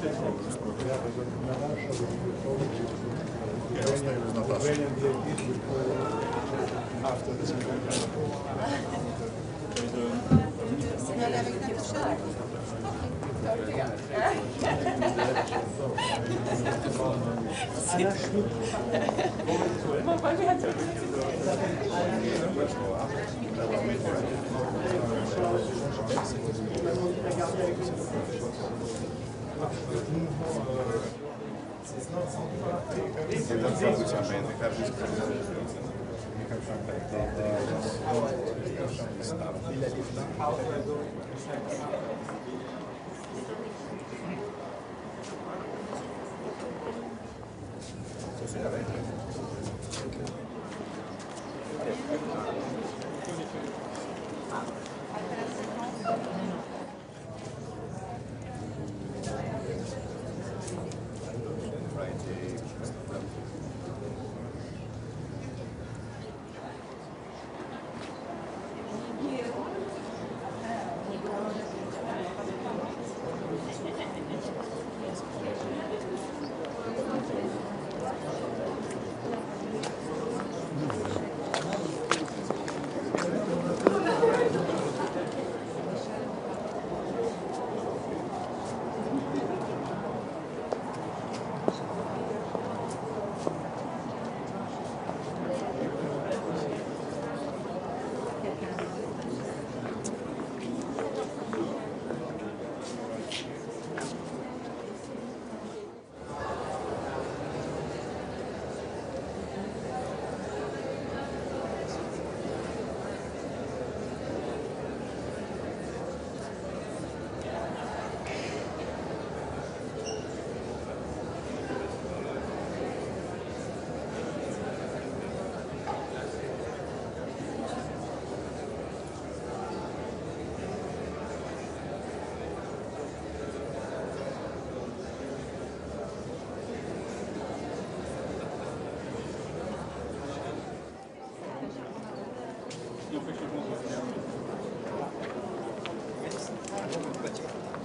Ja ostaju uz Natašu.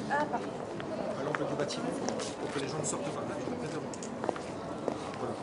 Ah, parfait. À l'angle du bâtiment, pour que les gens ne sortent pas. Là, tu peux présenter. Voilà.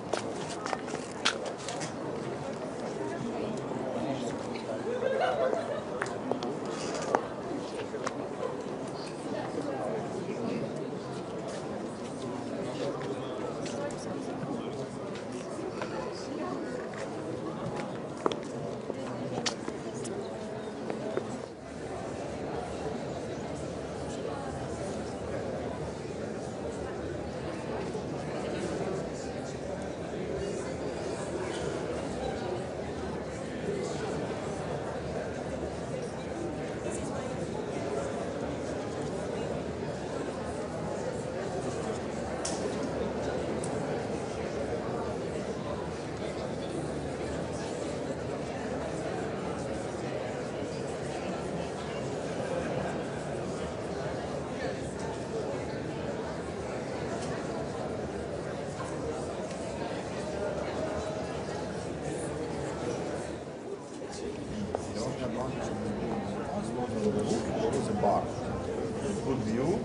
Good view.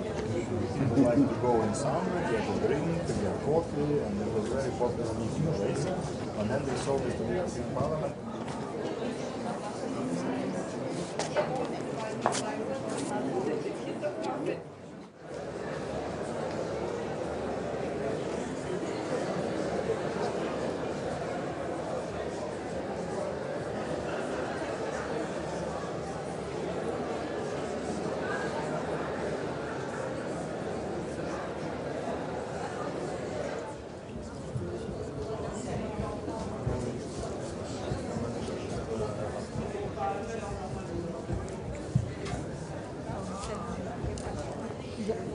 People like to go in summer, get a drink, get coffee, and it was very popular meeting place. And then they sold it to the European Parliament.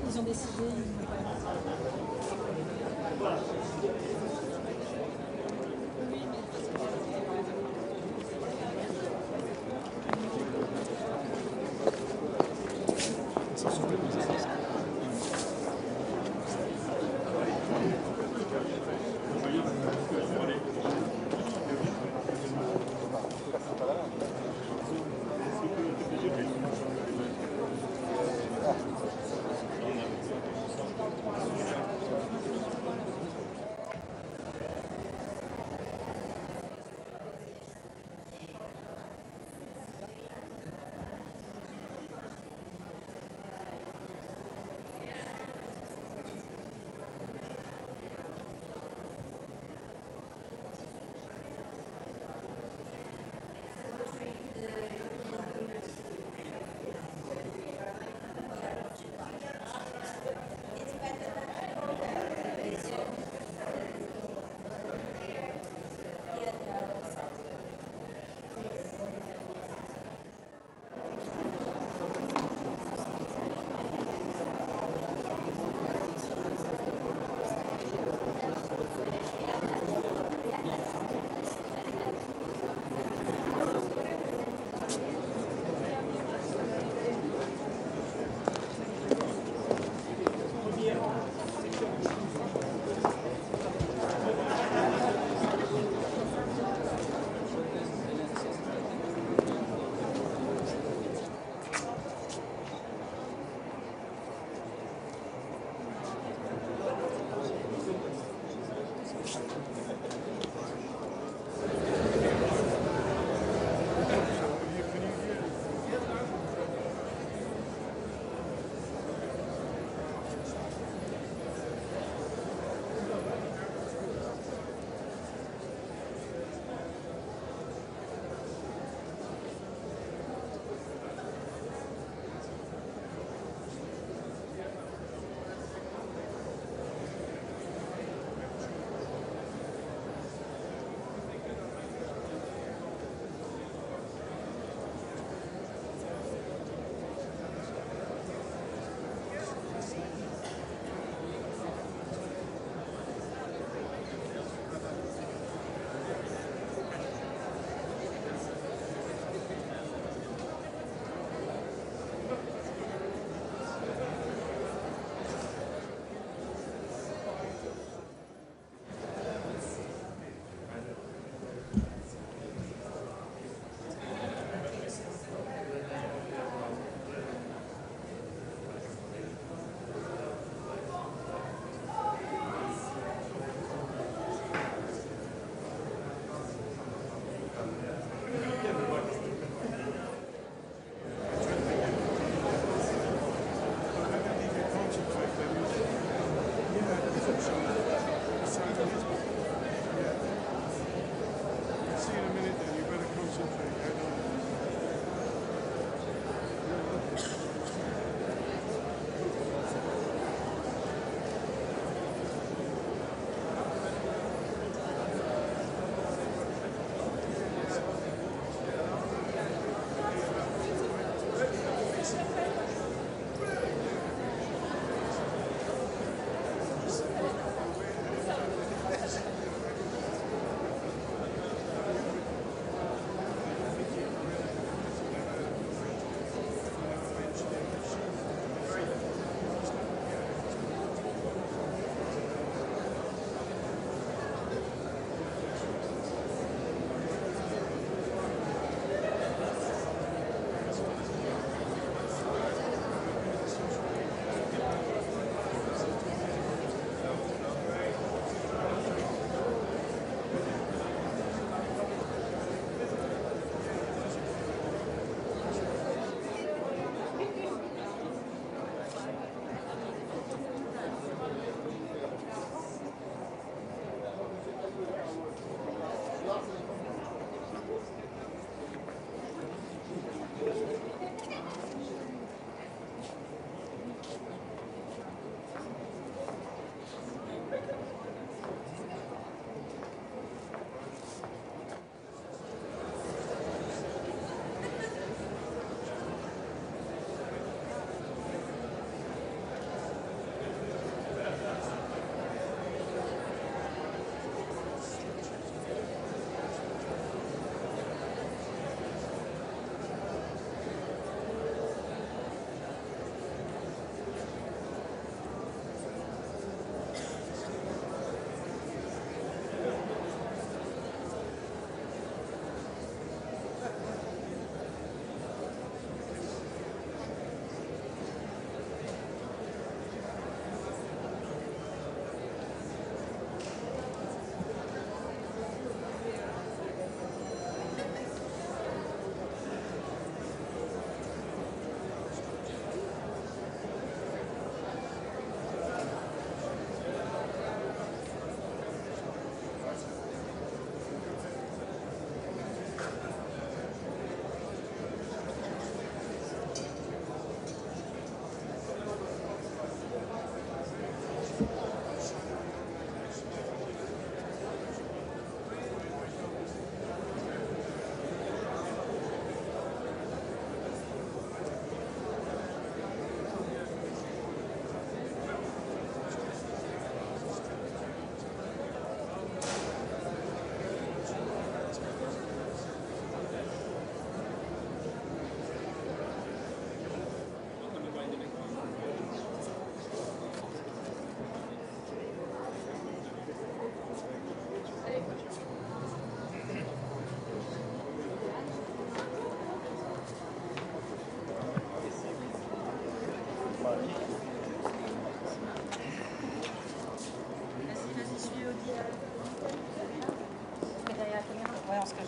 Ils ont décidé.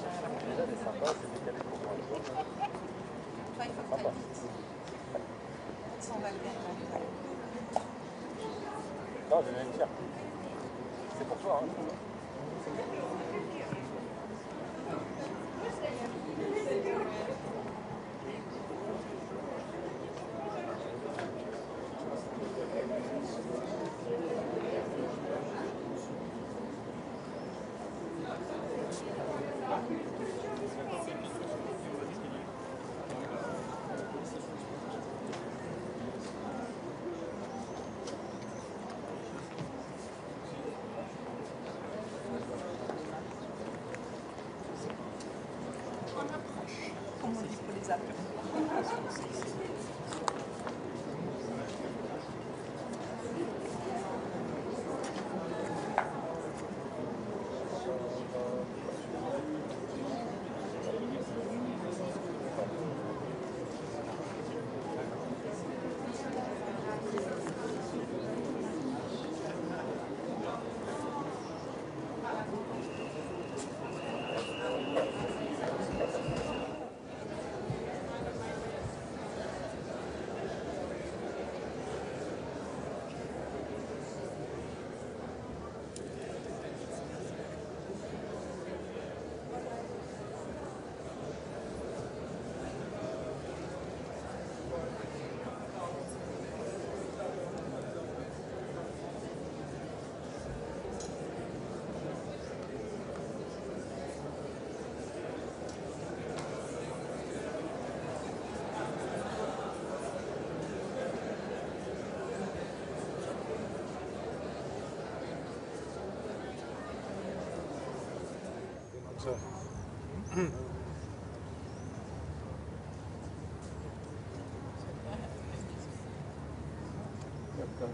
Déjà, elle est sympa, c'est décalé pour moi. Toi, il faut que tu ailles vite. Sans Valder. Non, je vais le faire. C'est pour toi, hein. Comme on dit pour les avions.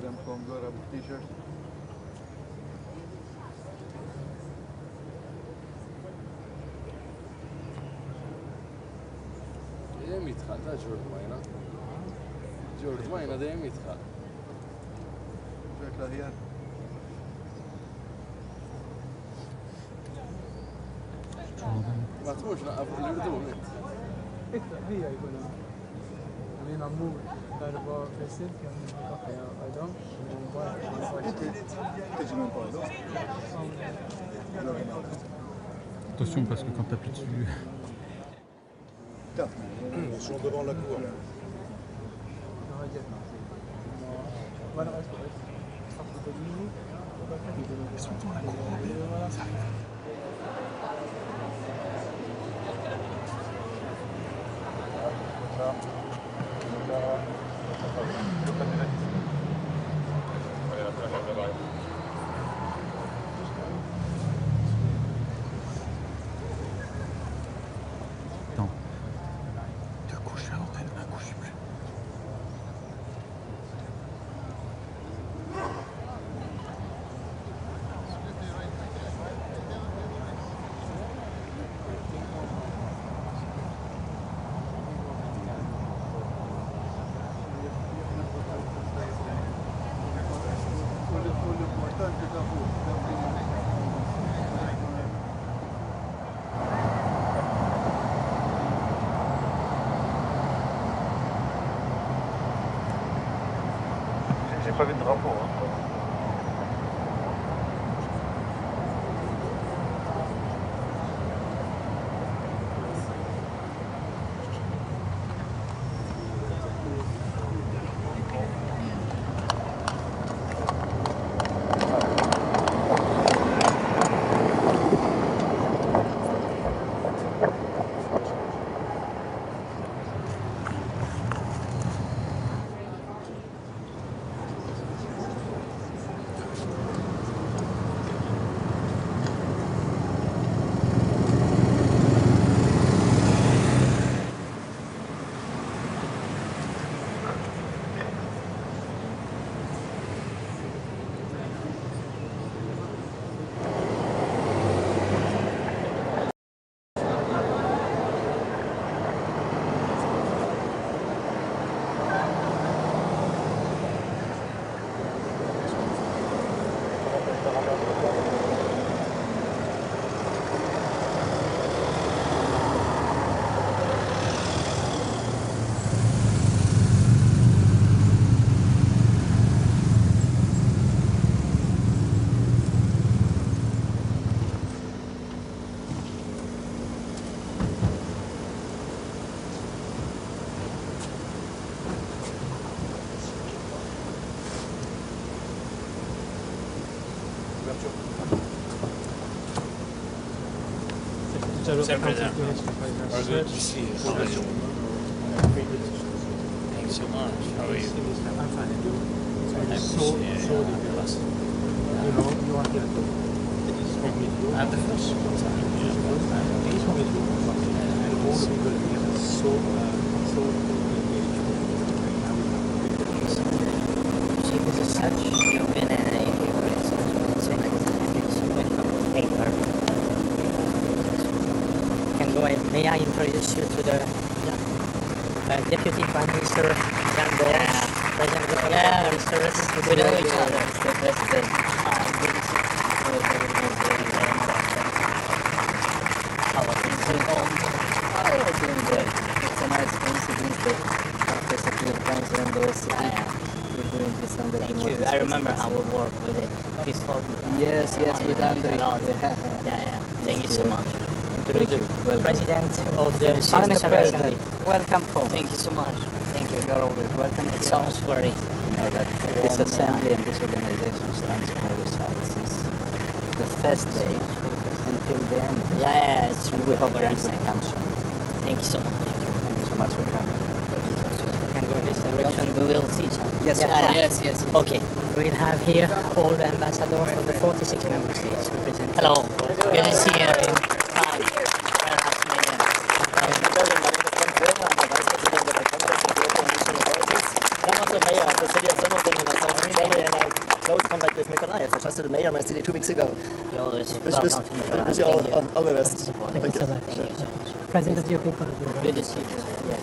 Them from the Arab t-shirts. دايم يدخل لا جورج ماينا جورج ماينا دايم يدخل شكلها هي ما تموش نقف الأردن اقرأ فيها يقول أنا عمود ضربة فاسد كان مقطع أيضا Attention parce que quand t'appuies dessus. Ils sont devant la cour. Ils sont devant la cour. Ça arrive. Attends. 2 coups, je suis à l'antenne, 1 coup, je suis plus. J'ai pas vu de drapeau. Hein. Sempre there. Good Good to see you. How are you? Thanks so much. How are you? I'm fine. I It's appreciate so it. ridiculous. You know, you are here to meet you. I'm the first time. Please meet you. And all the people here are so engaged. So this is such, you've been in a great can go ahead. May I introduce you to the Deputy Prime Minister, President of the we know each other. The President. How are things going on? Oh, doing great. It's a nice coincidence that Prosecute comes and goes we're doing this under the Thank you. I remember how we worked with it before. Yes, with Andre. Yeah. Thank you so much. Thank you. President of the Parliament Assembly. Welcome home. Thank you so much. Thank you. You're always welcome. It sounds great. You know that this assembly and this organization stands for our sides. It's the first day until the end. Yeah, it's And we hope very everything comes soon. Thank you so much. Thank you so much for coming. We can go in this direction. We will see each other. Yes, yes. Okay. We'll have here all the ambassadors of the 46 member states represented. Hello. Good to see you. Trusted the mayor of my city 2 weeks ago. Wish you all the best. Thank you so much. President of the European Parliament. Good to see you. Yes,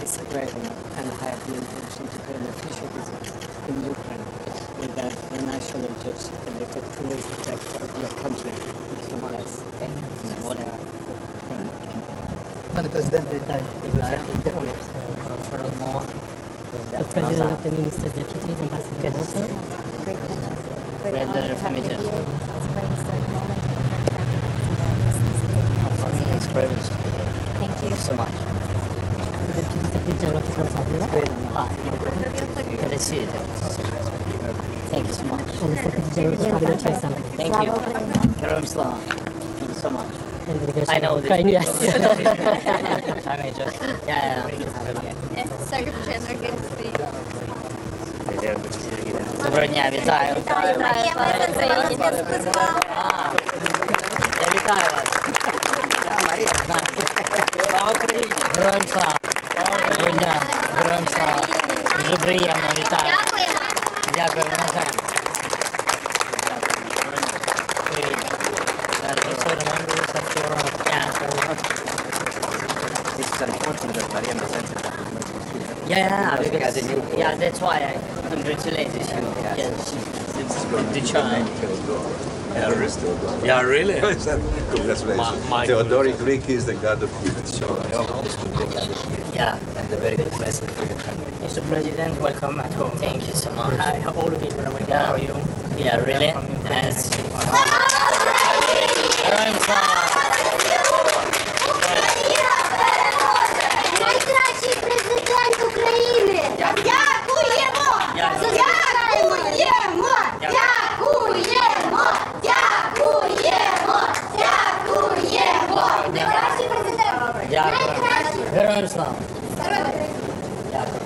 it's a great honor, and I have the intention to pay an official visit in Ukraine with the national judge elected to protect your country. Yes. Thank you. Pan President, The President of the Minister's Deputies, Ambassador also. President of the It's privilege. Thank you so much. The Secretary General of the Consolidated. Good to see you. Thank you so much. And the Secretary General of the Parliamentary Assembly. Thank you. Karam Islam. Thank you so much. And the delegation I know of this. Ukraine, yes. I may just, yeah. Secretary Energetики. Доброго дня, вітаю. Марія, ми за це її не спозвала. Я вітаю вас. Марія. Слава Україні. Героям слава. Доброго дня. Героям слава. Дуже приємно, вітаю. Дякую, навзаєм. Yeah, that's why I congratulated you. Yes, it's the child. Yeah, really? Congratulations. Theodoric Greek is the god of peace. Yeah, and a very good blessing for your country. Mr. President, welcome at home. Thank you so much. Hi, all of you. How are you? Yeah, really? Nice. Найкращий президент України! Дякуємо! Дякуємо! Дякуємо! Дякуємо! Дякуємо! Найкращий президент! Дякую. Героям слава! Дякую.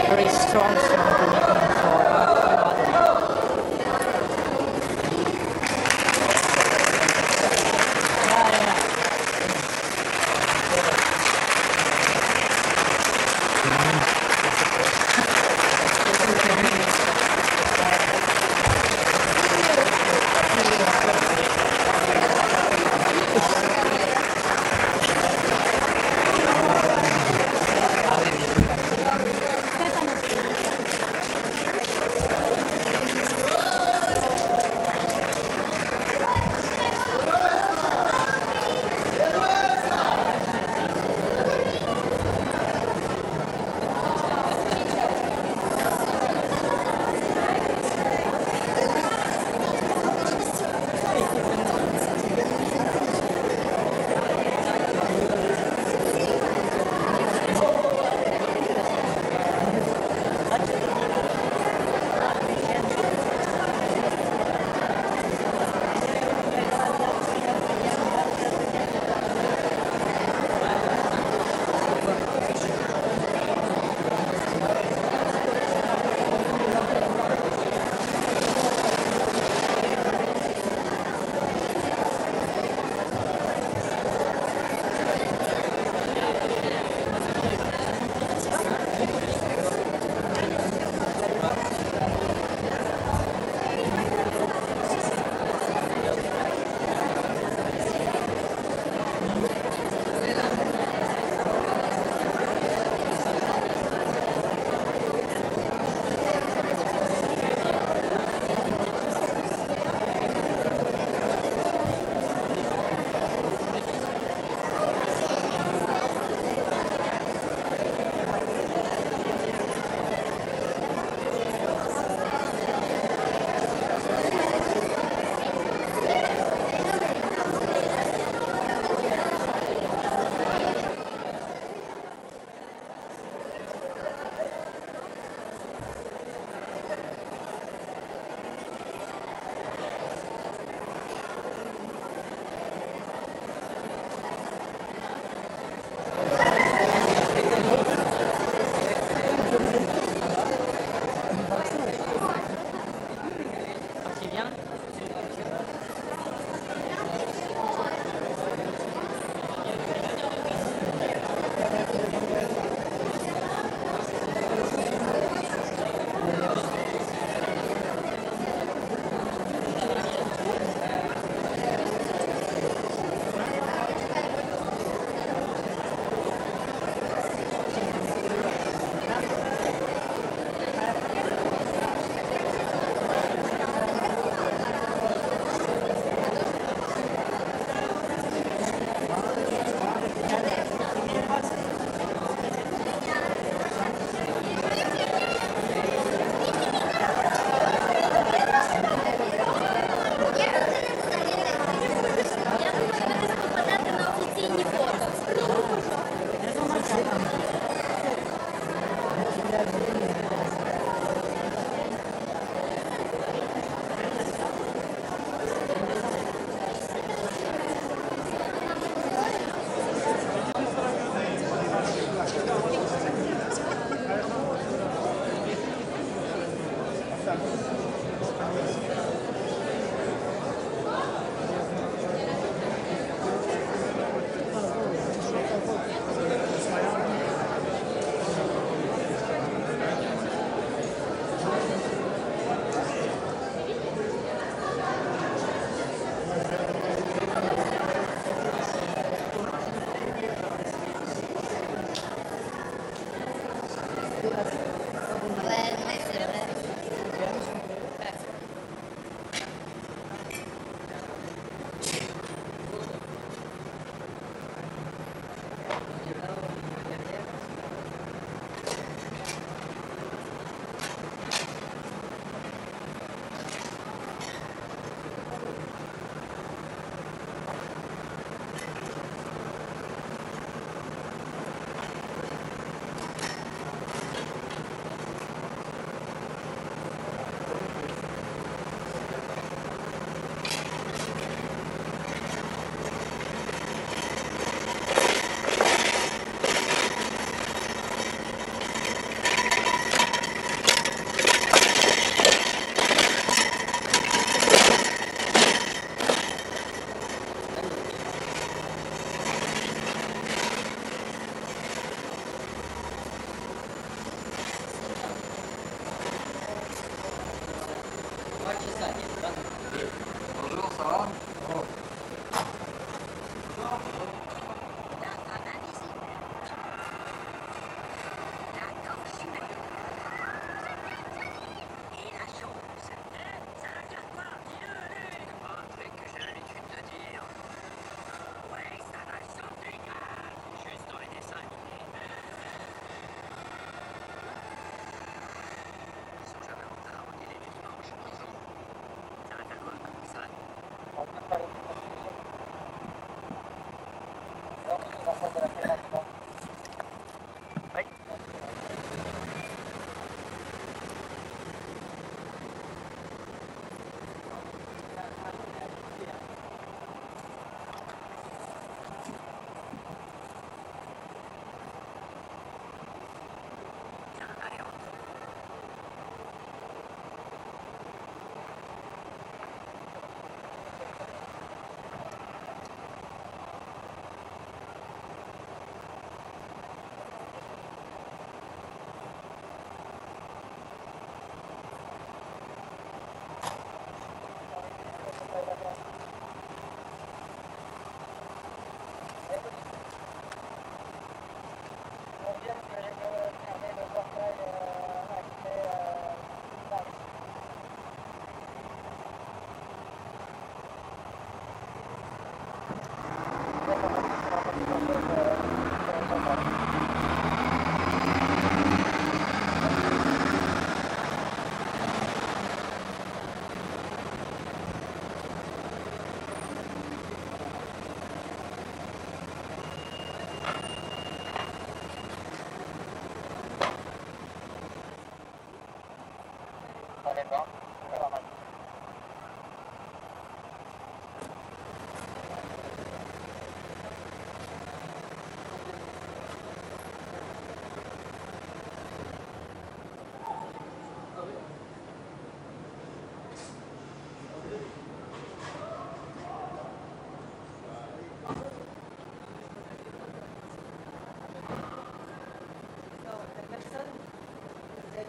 Very strong commitment for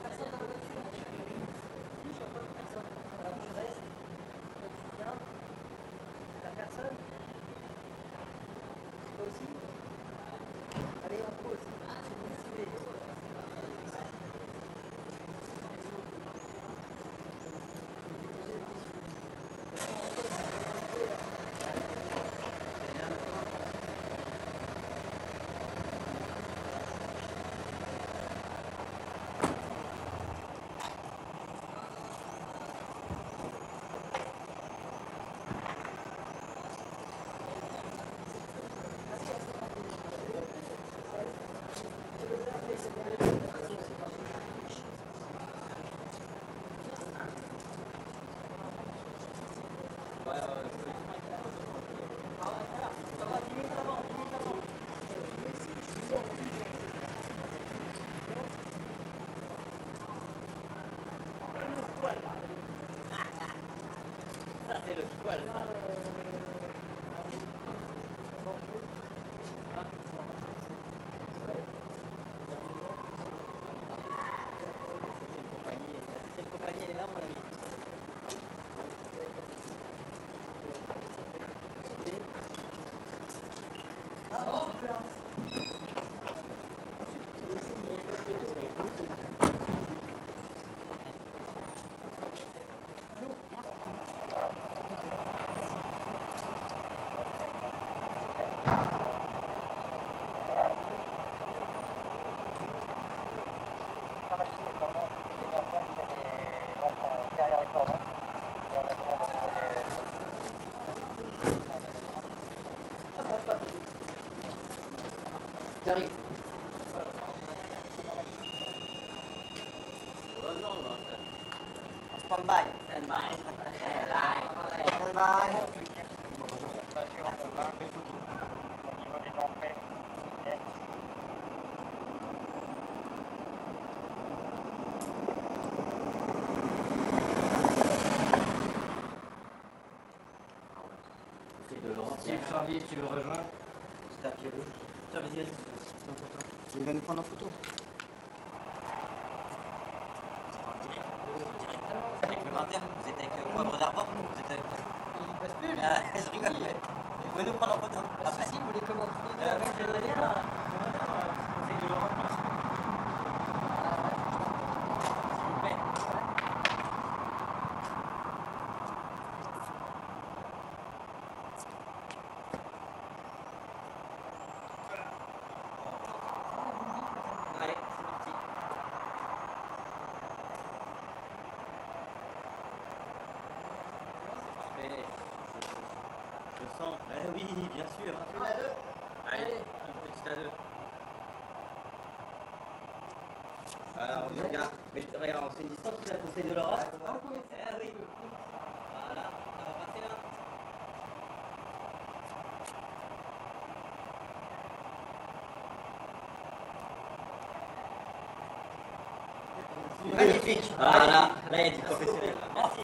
personne dans la voiture. J'arrive. Stand by. Stand by. Stand by. Charlie, tu le rejoins? C'est à pied rouge. Tiens, vas-y, vas-y. Il va nous prendre en photo. Avec le 21, vous êtes avec Poivre d'Arvor? Vous êtes avec... Il passe plus, je rigole, mais vous pouvez nous prendre en photo. Après, si vous les commandez, je vais venir là. C'est de l'Europe. S'il vous plaît. Allez, c'est parti. Parfait. Je sens. Oui, bien sûr. Allez, une petite à deux. Alors, on regarde. Mais regarde, on fait une distance là pour de l'Europe. Ah oui. Voilà, on va passer là. Magnifique. Voilà, là il y a du professionnel. Merci.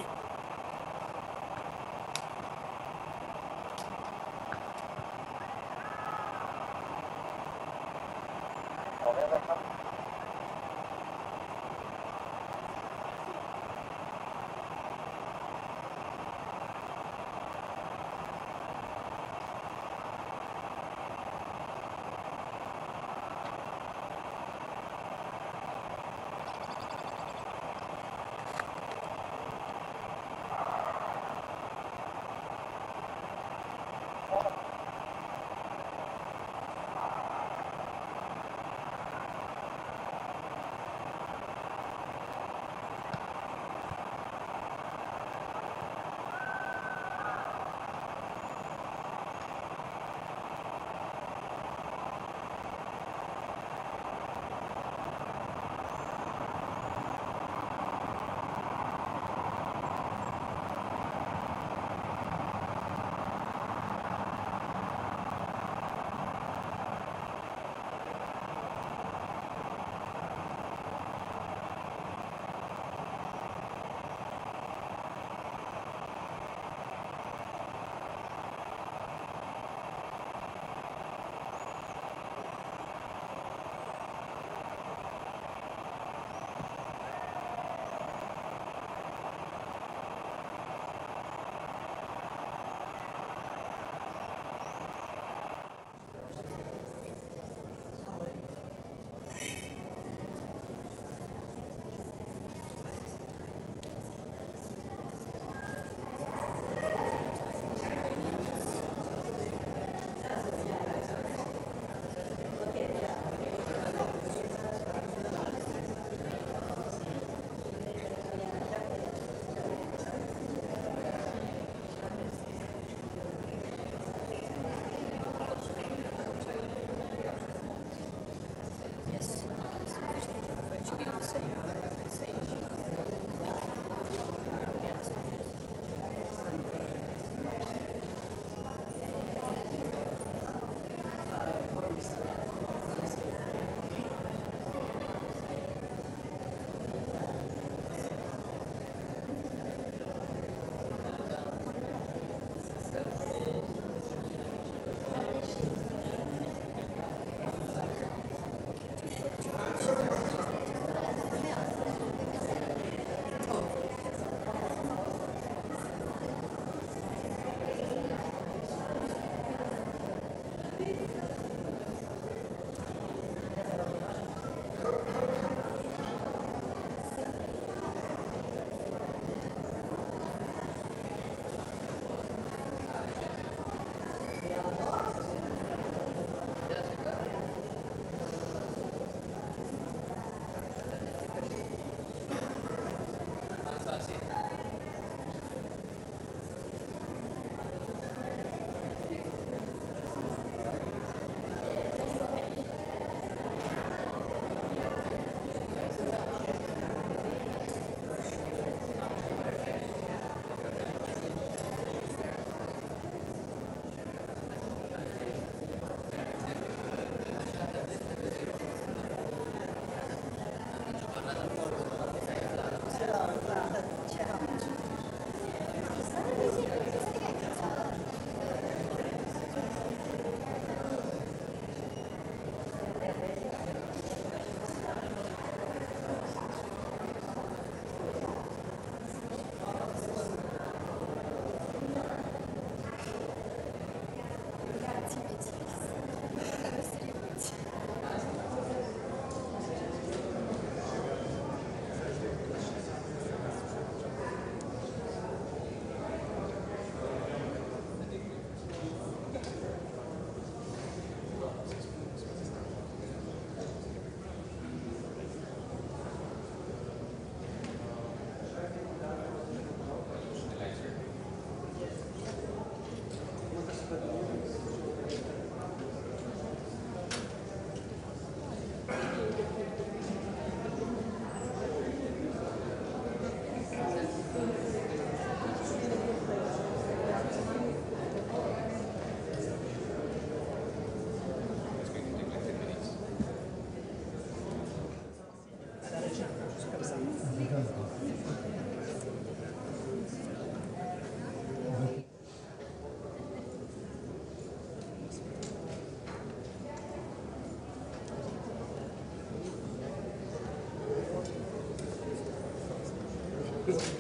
Because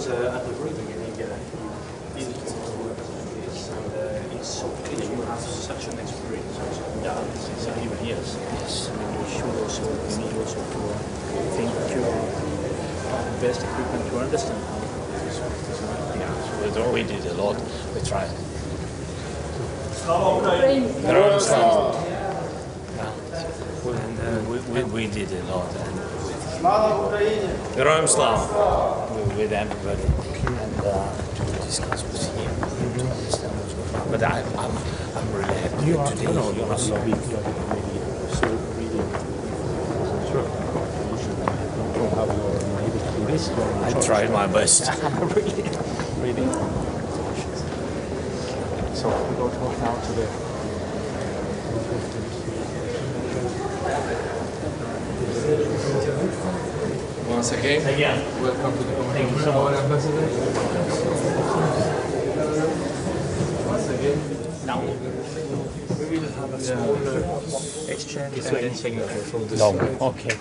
at the very beginning, you didn't want to work like this, and it's so clear you have such an experience. Yeah, since even years. Yes. And you should also, you need also to think that you have the best equipment to understand how this works. Yeah, so we did a lot. We tried. Героям слава! We did a lot. Героям слава! With everybody and to discuss with him, to understand what's going on. But I'm really happy today. You're not so big, so really. Sure. You don't have your maybe to do this. I tried my best. really. So we go now to the. Once again, welcome to the Thank you so much, Ambassador. Once again, now we will have a small exchange and then signature from this side. Okay.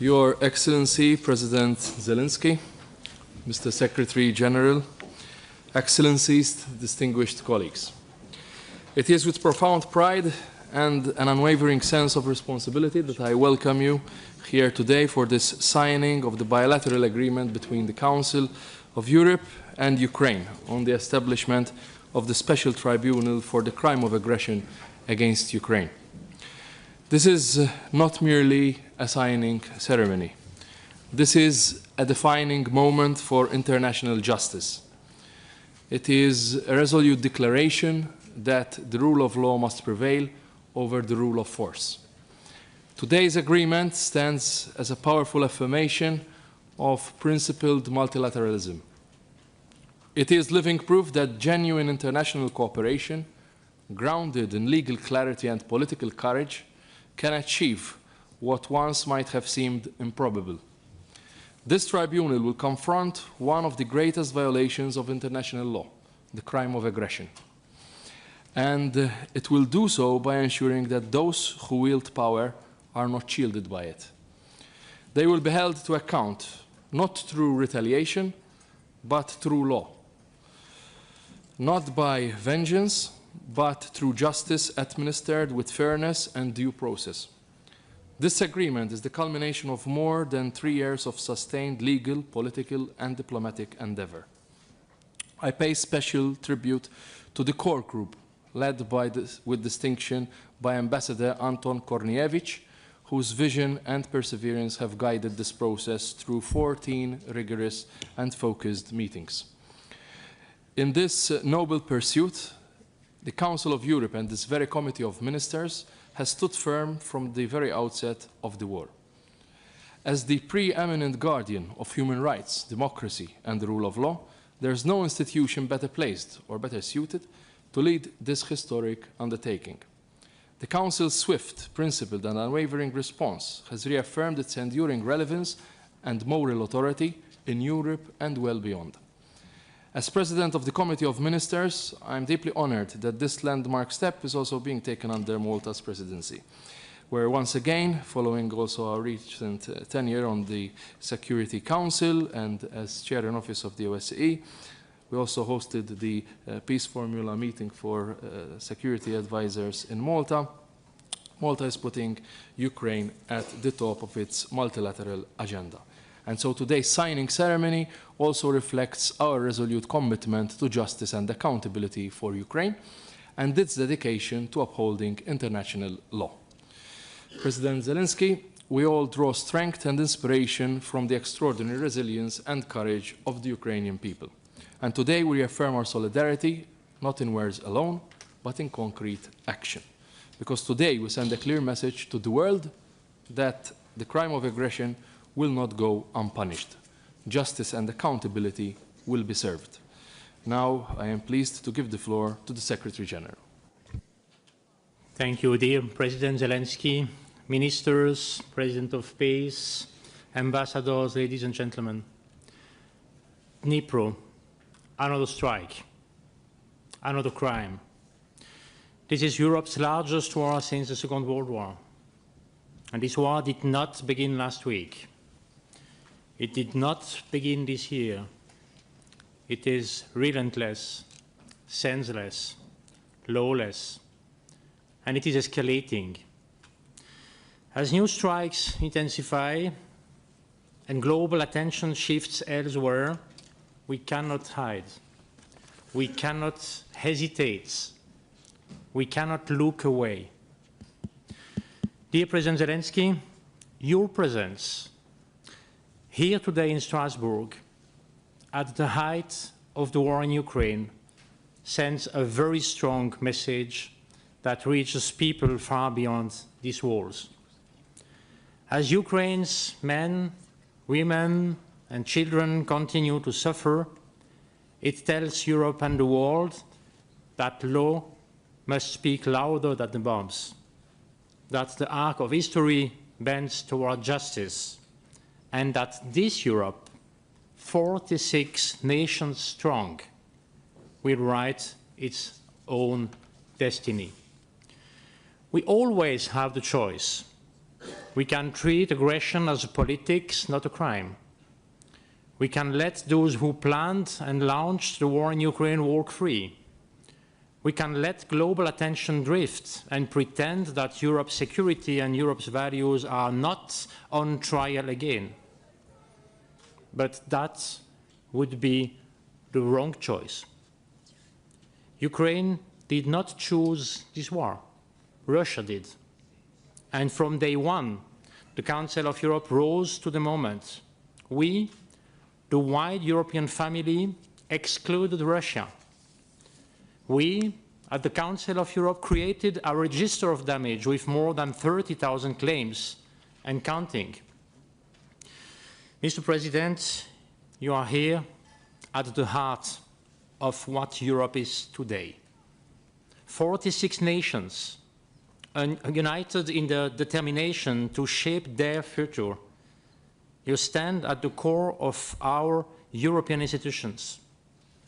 Your Excellency, President Zelensky, Mr. Secretary General, Excellencies, distinguished colleagues. It is with profound pride and an unwavering sense of responsibility that I welcome you here today for this signing of the bilateral agreement between the Council of Europe and Ukraine on the establishment of the Special Tribunal for the crime of aggression against Ukraine. This is not merely a signing ceremony. This is a defining moment for international justice. It is a resolute declaration that the rule of law must prevail over the rule of force. Today's agreement stands as a powerful affirmation of principled multilateralism. It is living proof that genuine international cooperation, grounded in legal clarity and political courage, can achieve what once might have seemed improbable. This tribunal will confront one of the greatest violations of international law, the crime of aggression. And it will do so by ensuring that those who wield power are not shielded by it. They will be held to account, not through retaliation, but through law. Not by vengeance, but through justice administered with fairness and due process. This agreement is the culmination of more than 3 years of sustained legal, political, and diplomatic endeavor. I pay special tribute to the core group, led with distinction by Ambassador Anton Kornievich, whose vision and perseverance have guided this process through 14 rigorous and focused meetings. In this noble pursuit, the Council of Europe and this very Committee of Ministers has stood firm from the very outset of the war. As the preeminent guardian of human rights, democracy, and the rule of law, there is no institution better placed or better suited to lead this historic undertaking. The Council's swift, principled, and unwavering response has reaffirmed its enduring relevance and moral authority in Europe and well beyond. As President of the Committee of Ministers, I'm deeply honored that this landmark step is also being taken under Malta's presidency, where once again, following also our recent tenure on the Security Council and as Chair in Office of the OSCE, we also hosted the Peace Formula meeting for security advisors in Malta. Malta is putting Ukraine at the top of its multilateral agenda. And so today's signing ceremony also reflects our resolute commitment to justice and accountability for Ukraine and its dedication to upholding international law. President Zelensky, we all draw strength and inspiration from the extraordinary resilience and courage of the Ukrainian people. And today we reaffirm our solidarity, not in words alone, but in concrete action. Because today we send a clear message to the world that the crime of aggression will not go unpunished. Justice and accountability will be served. Now I am pleased to give the floor to the Secretary General. Thank you, dear President Zelensky, ministers, President of Peace, ambassadors, ladies and gentlemen. Dnipro, another strike, another crime. This is Europe's largest war since the Second World War. And this war did not begin last week. It did not begin this year. It is relentless, senseless, lawless, and it is escalating. As new strikes intensify and global attention shifts elsewhere, we cannot hide. We cannot hesitate. We cannot look away. Dear President Zelensky, your presence here today in Strasbourg, at the height of the war in Ukraine, sends a very strong message that reaches people far beyond these walls. As Ukraine's men, women, and children continue to suffer, it tells Europe and the world that law must speak louder than the bombs, that the arc of history bends toward justice, and that this Europe, 46 nations strong, will write its own destiny. We always have the choice. We can treat aggression as politics, not a crime. We can let those who planned and launched the war in Ukraine walk free. We can let global attention drift and pretend that Europe's security and Europe's values are not on trial again. But that would be the wrong choice. Ukraine did not choose this war. Russia did. And from day one, the Council of Europe rose to the moment. We, the wide European family, excluded Russia. We, at the Council of Europe, created a register of damage with more than 30,000 claims and counting. Mr. President, you are here at the heart of what Europe is today. 46 nations united in the determination to shape their future. You stand at the core of our European institutions.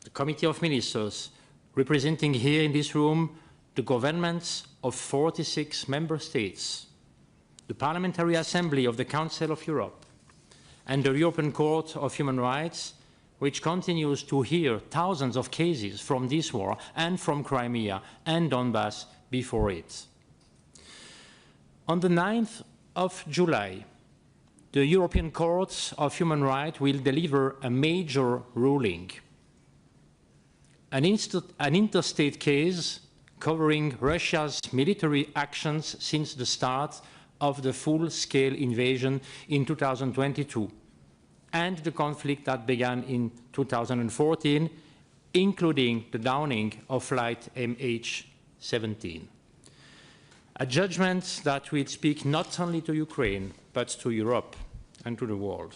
The Committee of Ministers, representing here in this room the governments of 46 member states, the Parliamentary Assembly of the Council of Europe, and the European Court of Human Rights, which continues to hear thousands of cases from this war and from Crimea and Donbass before it. On the 9th of July, the European Court of Human Rights will deliver a major ruling. An interstate case covering Russia's military actions since the start of the full-scale invasion in 2022 and the conflict that began in 2014, including the downing of flight MH17. A judgment that will speak not only to Ukraine, but to Europe and to the world.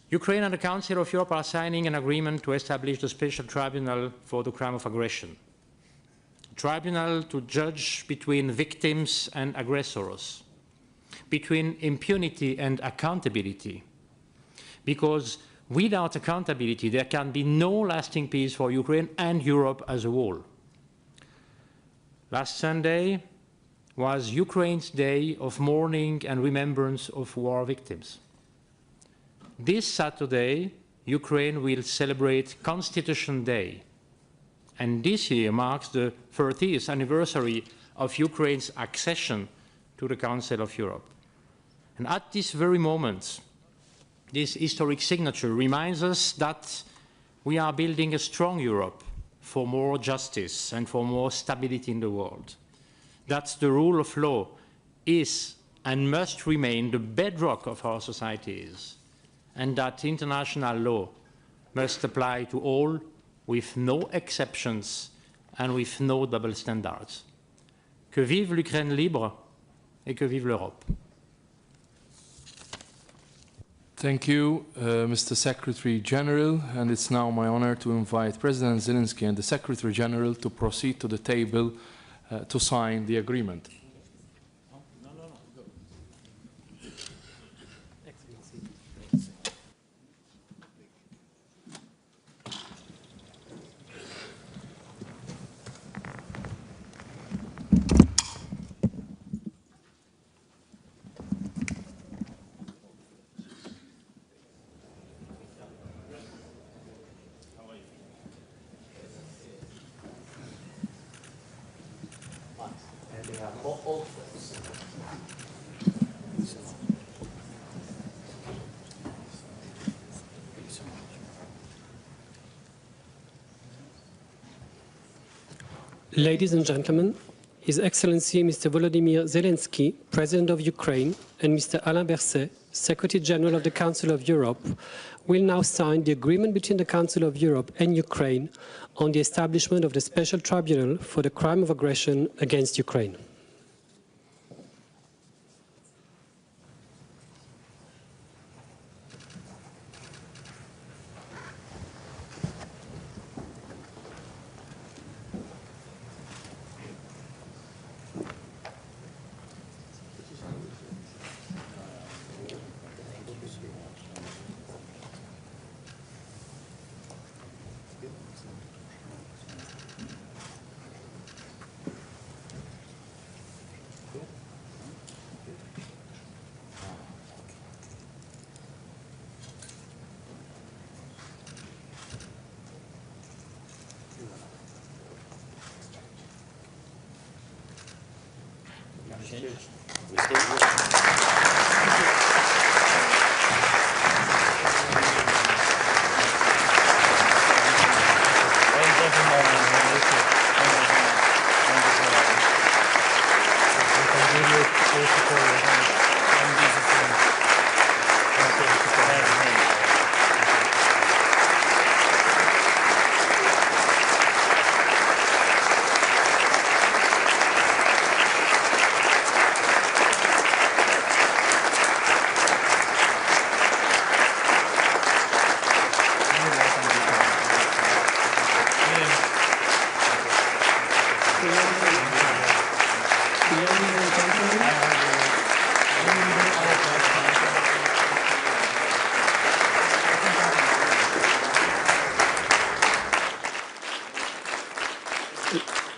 Ukraine and the Council of Europe are signing an agreement to establish the Special Tribunal for the crime of aggression. A tribunal to judge between victims and aggressors, between impunity and accountability. Because Without accountability, there can be no lasting peace for Ukraine and Europe as a whole. Last Sunday was Ukraine's day of mourning and remembrance of war victims. This Saturday, Ukraine will celebrate Constitution Day, and this year marks the 30th anniversary of Ukraine's accession to the Council of Europe. And at this very moment, this historic signature reminds us that we are building a strong Europe for more justice and for more stability in the world, that the rule of law is and must remain the bedrock of our societies, and that international law must apply to all with no exceptions and with no double standards. Que vive l'Ukraine libre et que vive l'Europe. Thank you, Mr. Secretary General, and it's now my honor to invite President Zelensky and the Secretary General to proceed to the table to sign the agreement. Ladies and gentlemen, His Excellency Mr. Volodymyr Zelensky, President of Ukraine, and Mr. Alain Berset, Secretary General of the Council of Europe, will now sign the agreement between the Council of Europe and Ukraine on the establishment of the Special Tribunal for the crime of aggression against Ukraine.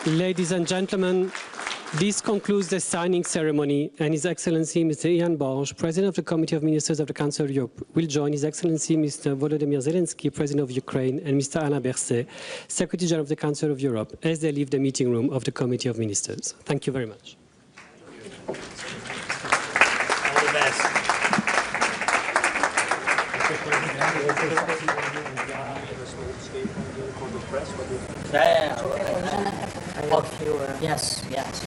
Ladies and gentlemen, this concludes the signing ceremony, and His Excellency Mr. Ian Borge, President of the Committee of Ministers of the Council of Europe, will join His Excellency Mr. Volodymyr Zelensky, President of Ukraine, and Mr. Alain Berset, Secretary General of the Council of Europe, as they leave the meeting room of the Committee of Ministers. Thank you very much. All the best. Yes, yes.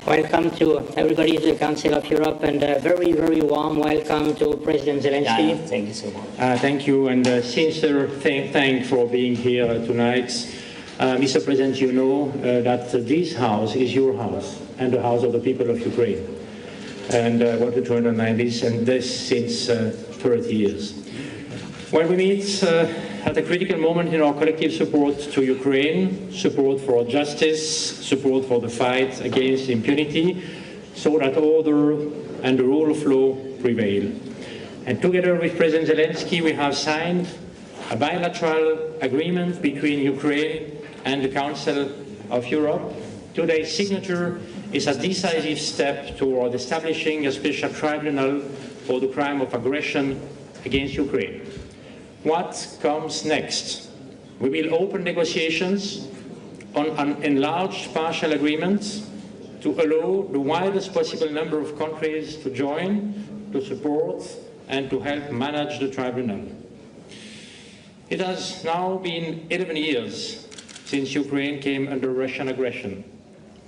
Welcome to everybody to the Council of Europe, and a very, very warm welcome to President Zelensky. Yeah, thank you so much. Thank you, and sincere thank for being here tonight. Mr. President, you know that this house is your house and the house of the people of Ukraine. And I wanted to underline this, and this since 30 years. When we meet at a critical moment in our collective support to Ukraine, support for justice, support for the fight against impunity, so that order and the rule of law prevail. And together with President Zelensky, we have signed a bilateral agreement between Ukraine and the Council of Europe. Today's signature is a decisive step toward establishing a special tribunal for the crime of aggression against Ukraine. What comes next? We will open negotiations on an enlarged partial agreement to allow the widest possible number of countries to join, to support, and to help manage the tribunal. It has now been 11 years since Ukraine came under Russian aggression,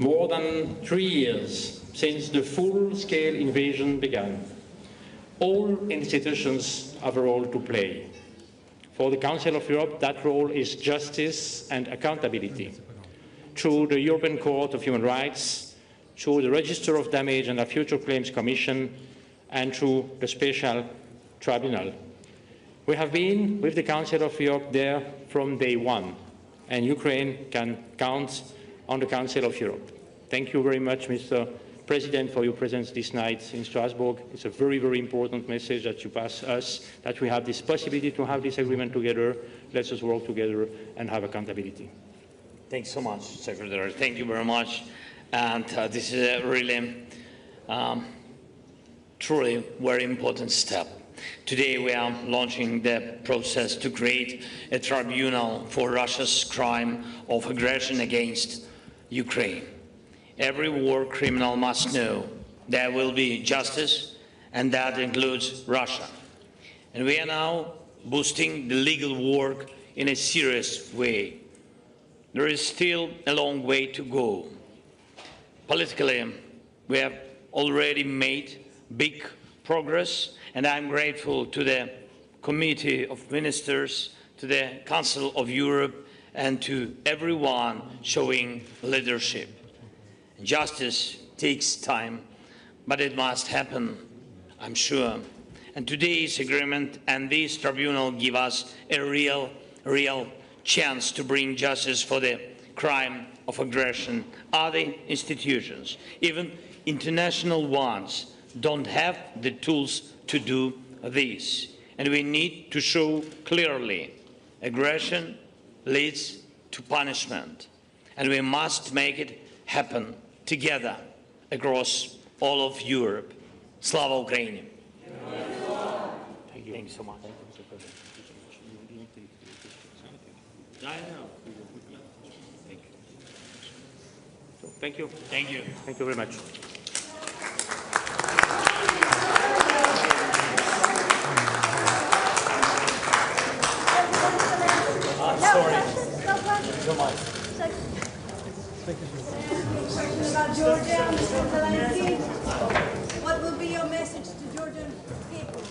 more than 3 years since the full-scale invasion began. All institutions have a role to play. For the Council of Europe, that role is justice and accountability. Through the European Court of Human Rights, through the Register of Damage and the Future Claims Commission, and through the Special Tribunal. We have been with the Council of Europe there from day one, and Ukraine can count on the Council of Europe. Thank you very much, Mr. President, for your presence this night in Strasbourg. It's a very, very important message that you pass us, that we have this possibility to have this agreement together. Let's just work together and have accountability. Thanks so much, Secretary. Thank you very much. And this is a really, truly very important step. Today we are launching the process to create a tribunal for Russia's crime of aggression against Ukraine. Every war criminal must know there will be justice, and that includes Russia. And we are now boosting the legal work in a serious way. There is still a long way to go. Politically, we have already made big progress, and I'm grateful to the Committee of Ministers, to the Council of Europe, and to everyone showing leadership. Justice takes time, but it must happen, I'm sure. And today's agreement and this tribunal give us a real chance to bring justice for the crime of aggression. Other institutions, even international ones, don't have the tools to do this. And we need to show clearly aggression leads to punishment. And we must make it happen together across all of Europe. Slava Ukraini! Thank you. Thank you so much. Thank you. Thank you. Thank you very much. Sorry. So much. About Georgia, Mr. Zelensky, what will be your message to Georgian people?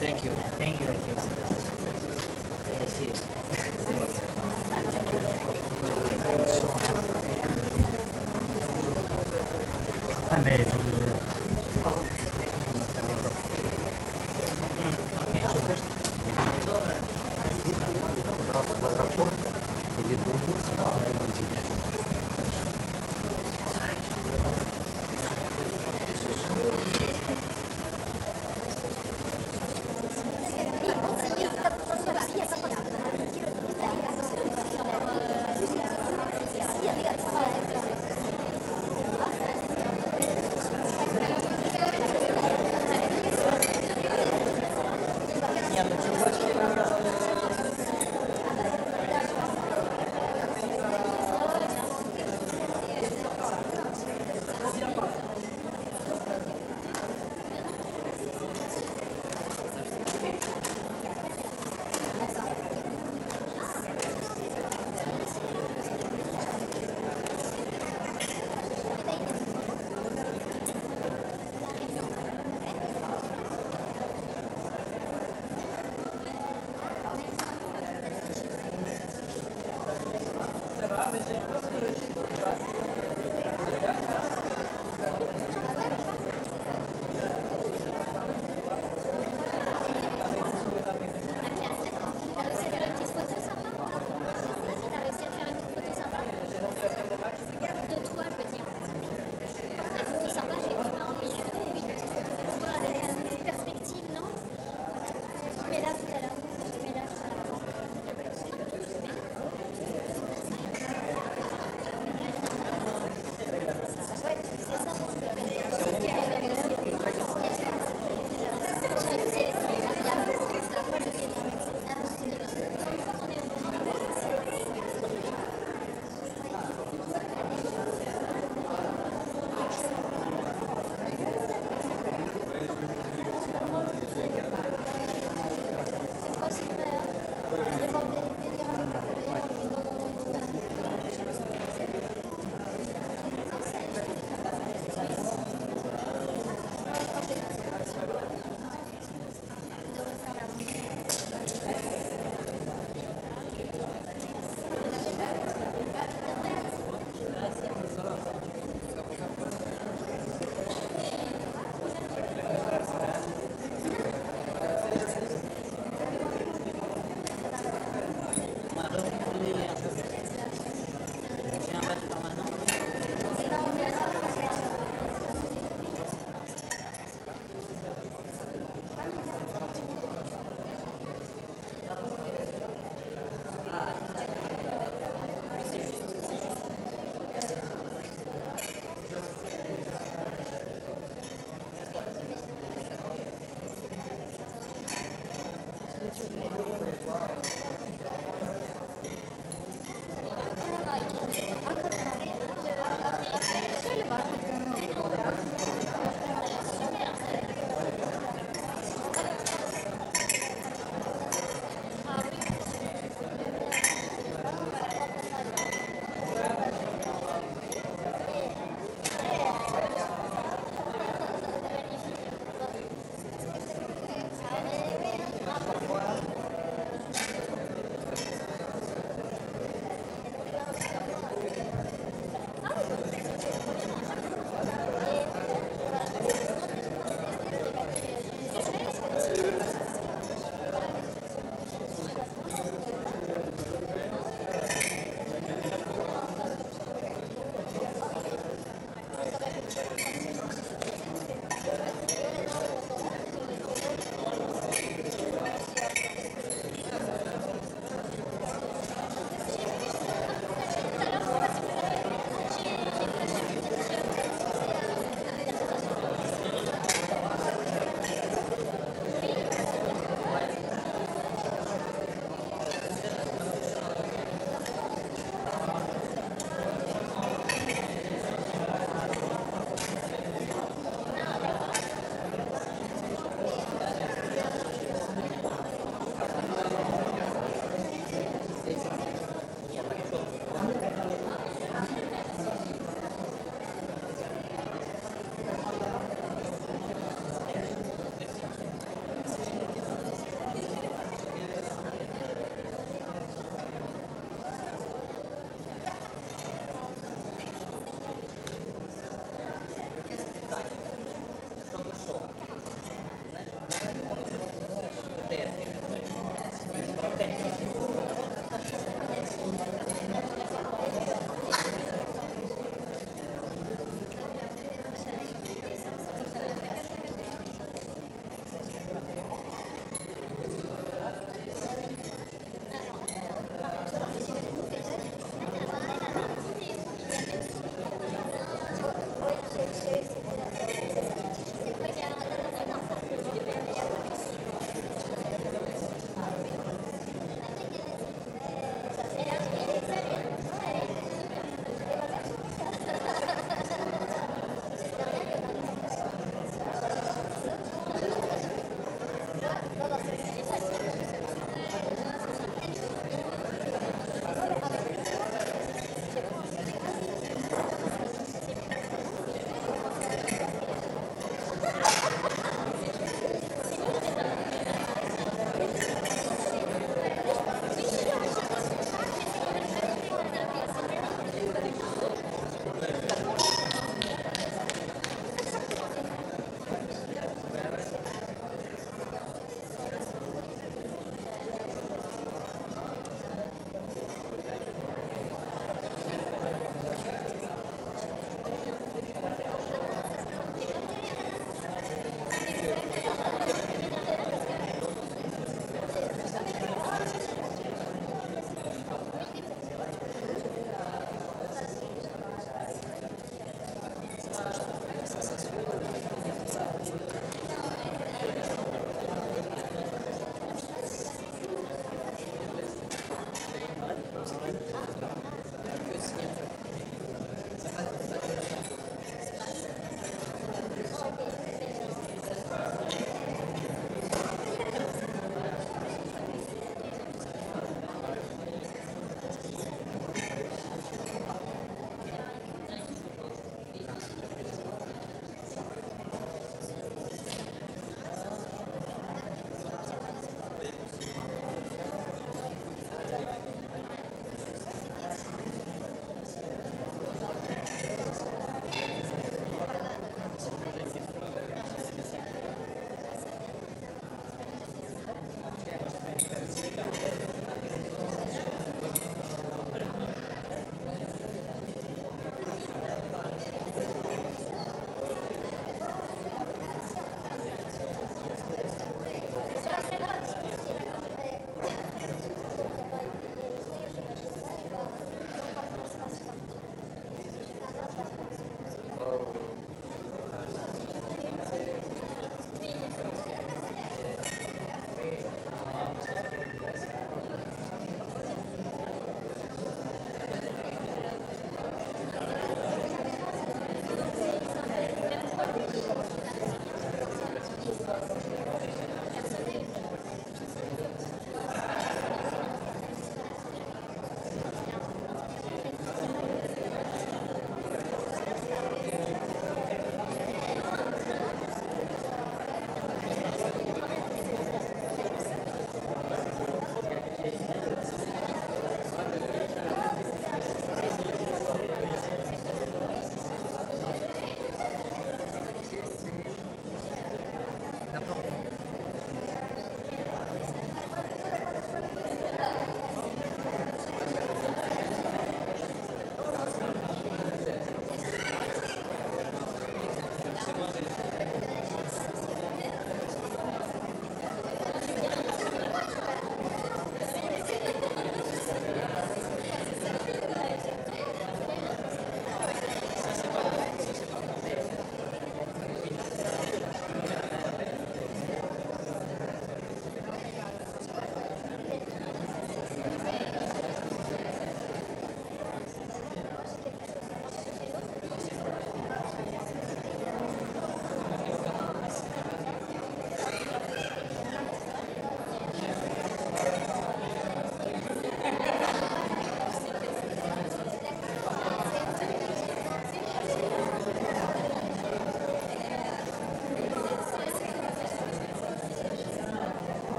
Thank you. Thank you.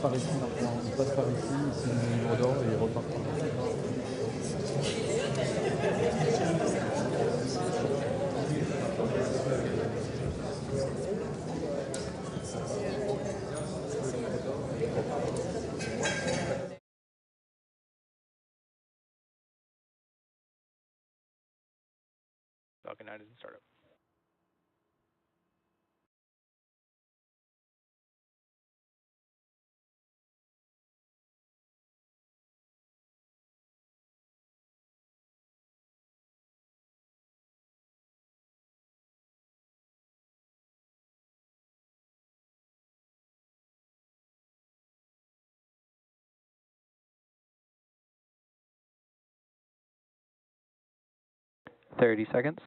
par ici maintenant. Il passe par ici, ici le livre d'or et il repart par là. Falcon 9 doesn't start up. Thirty seconds.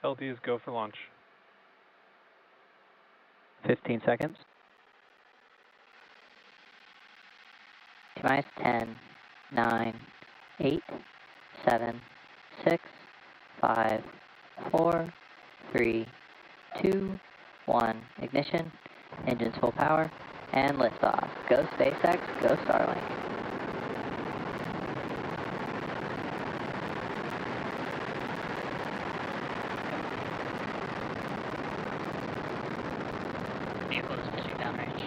LD is go for launch. 15 seconds. T-minus 10, 9, 8, 7, 6, 5, 4, 3, 2, 1. Ignition, engines full power, and liftoff. Go SpaceX, go Starlink. Vehicle is pitching downrange.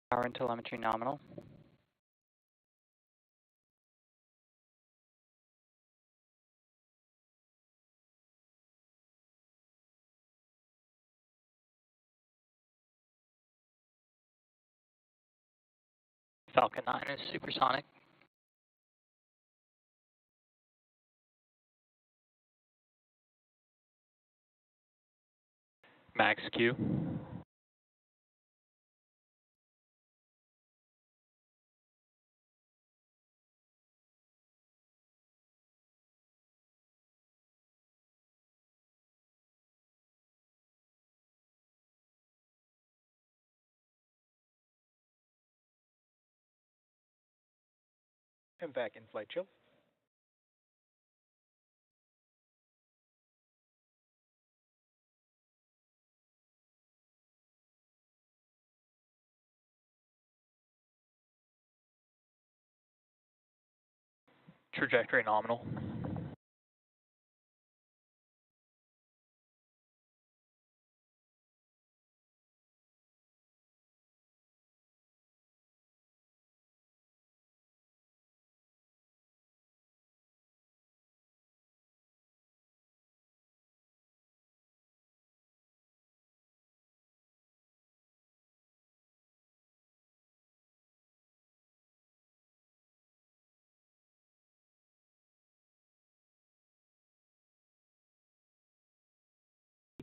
Power and telemetry nominal. Falcon 9 is supersonic. Max Q. And back in flight chill. Trajectory nominal.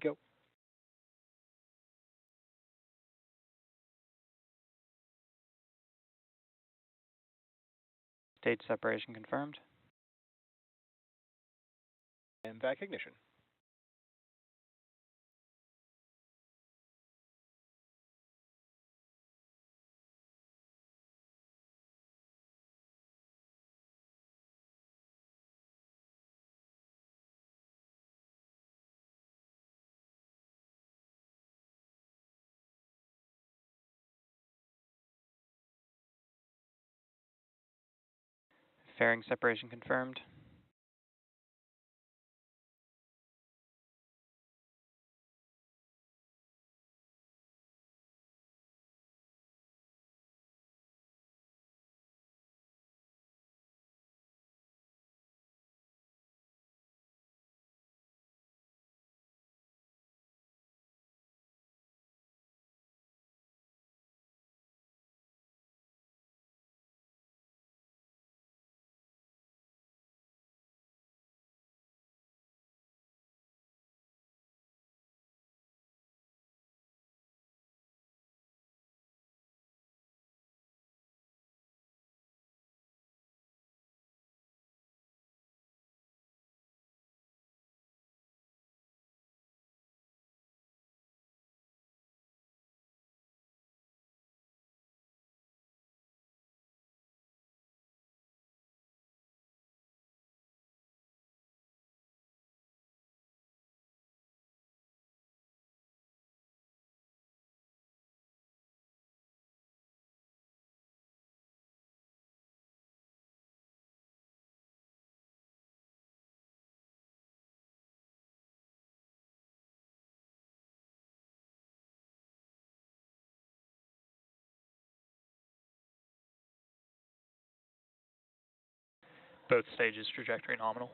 Go. Stage separation confirmed. And back ignition. Fairing separation confirmed. Both stages, trajectory nominal.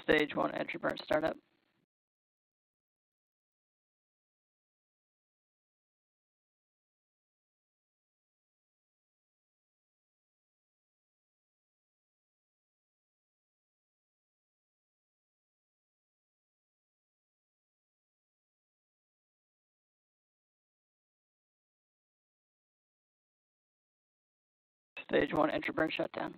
Stage 1 entry burn startup. Stage 1 entry burn shutdown.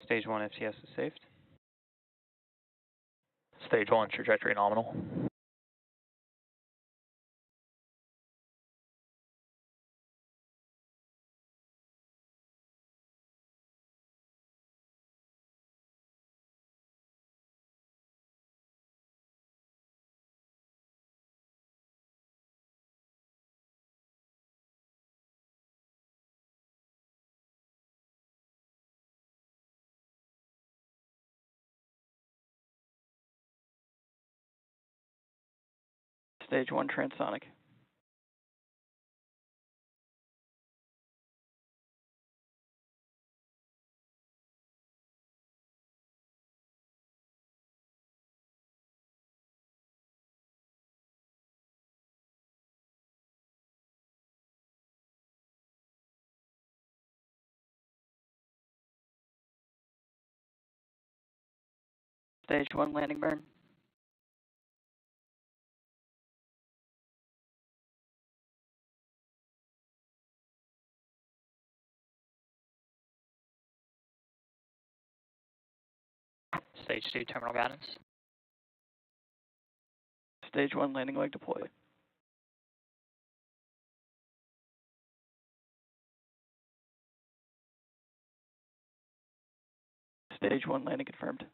Stage 1 FCS is saved. Stage 1 trajectory nominal. Stage 1 transonic. Stage 1 landing burn. Stage 2 terminal guidance. Stage 1 landing leg deployed. Stage 1 landing confirmed.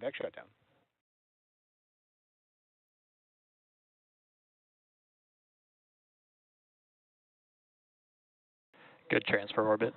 Back shutdown. Good transfer orbit.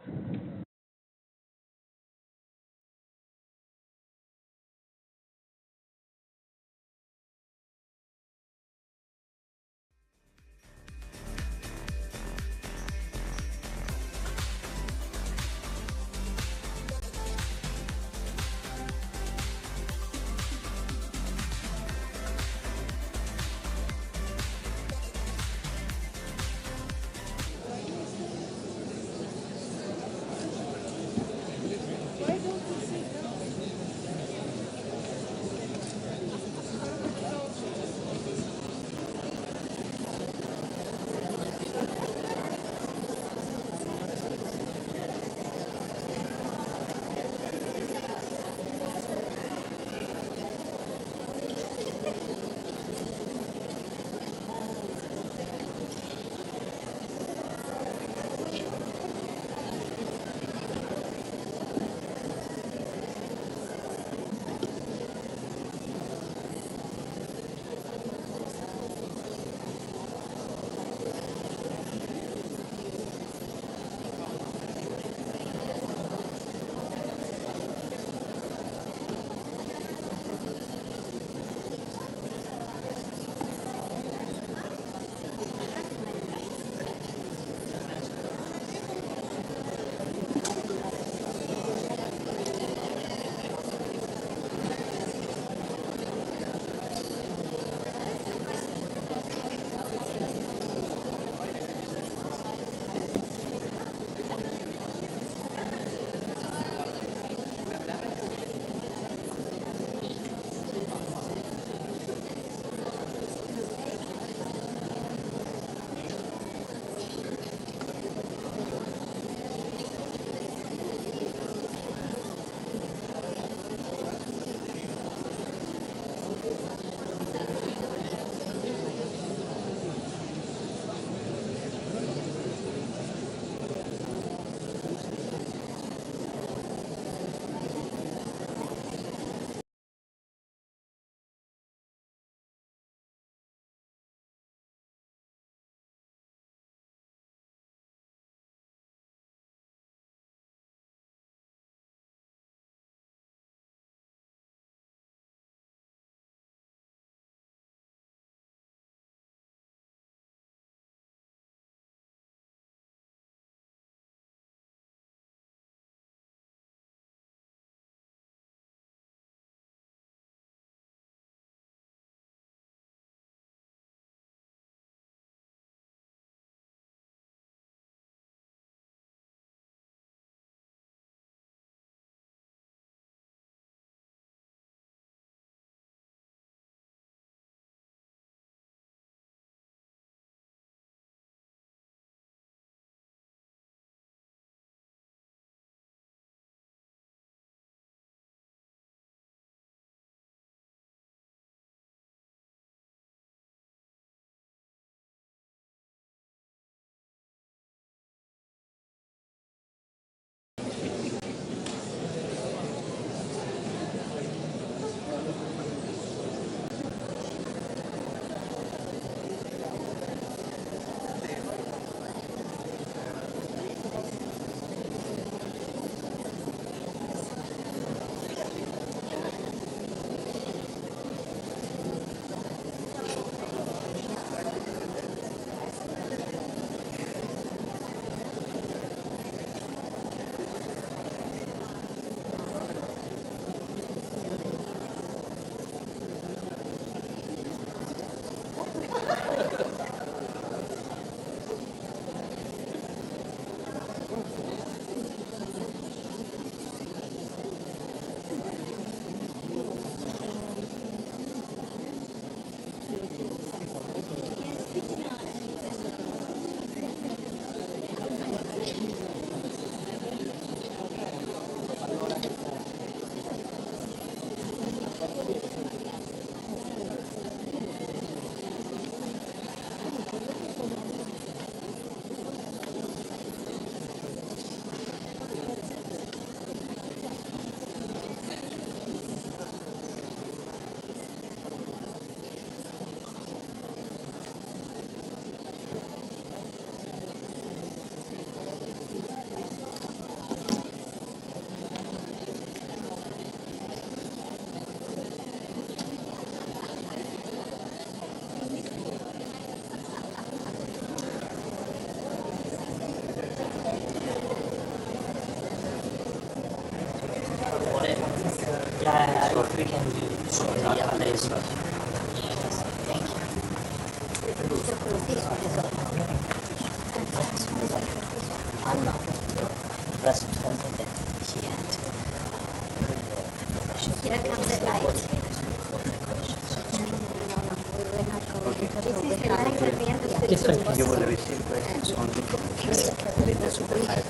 Io volevo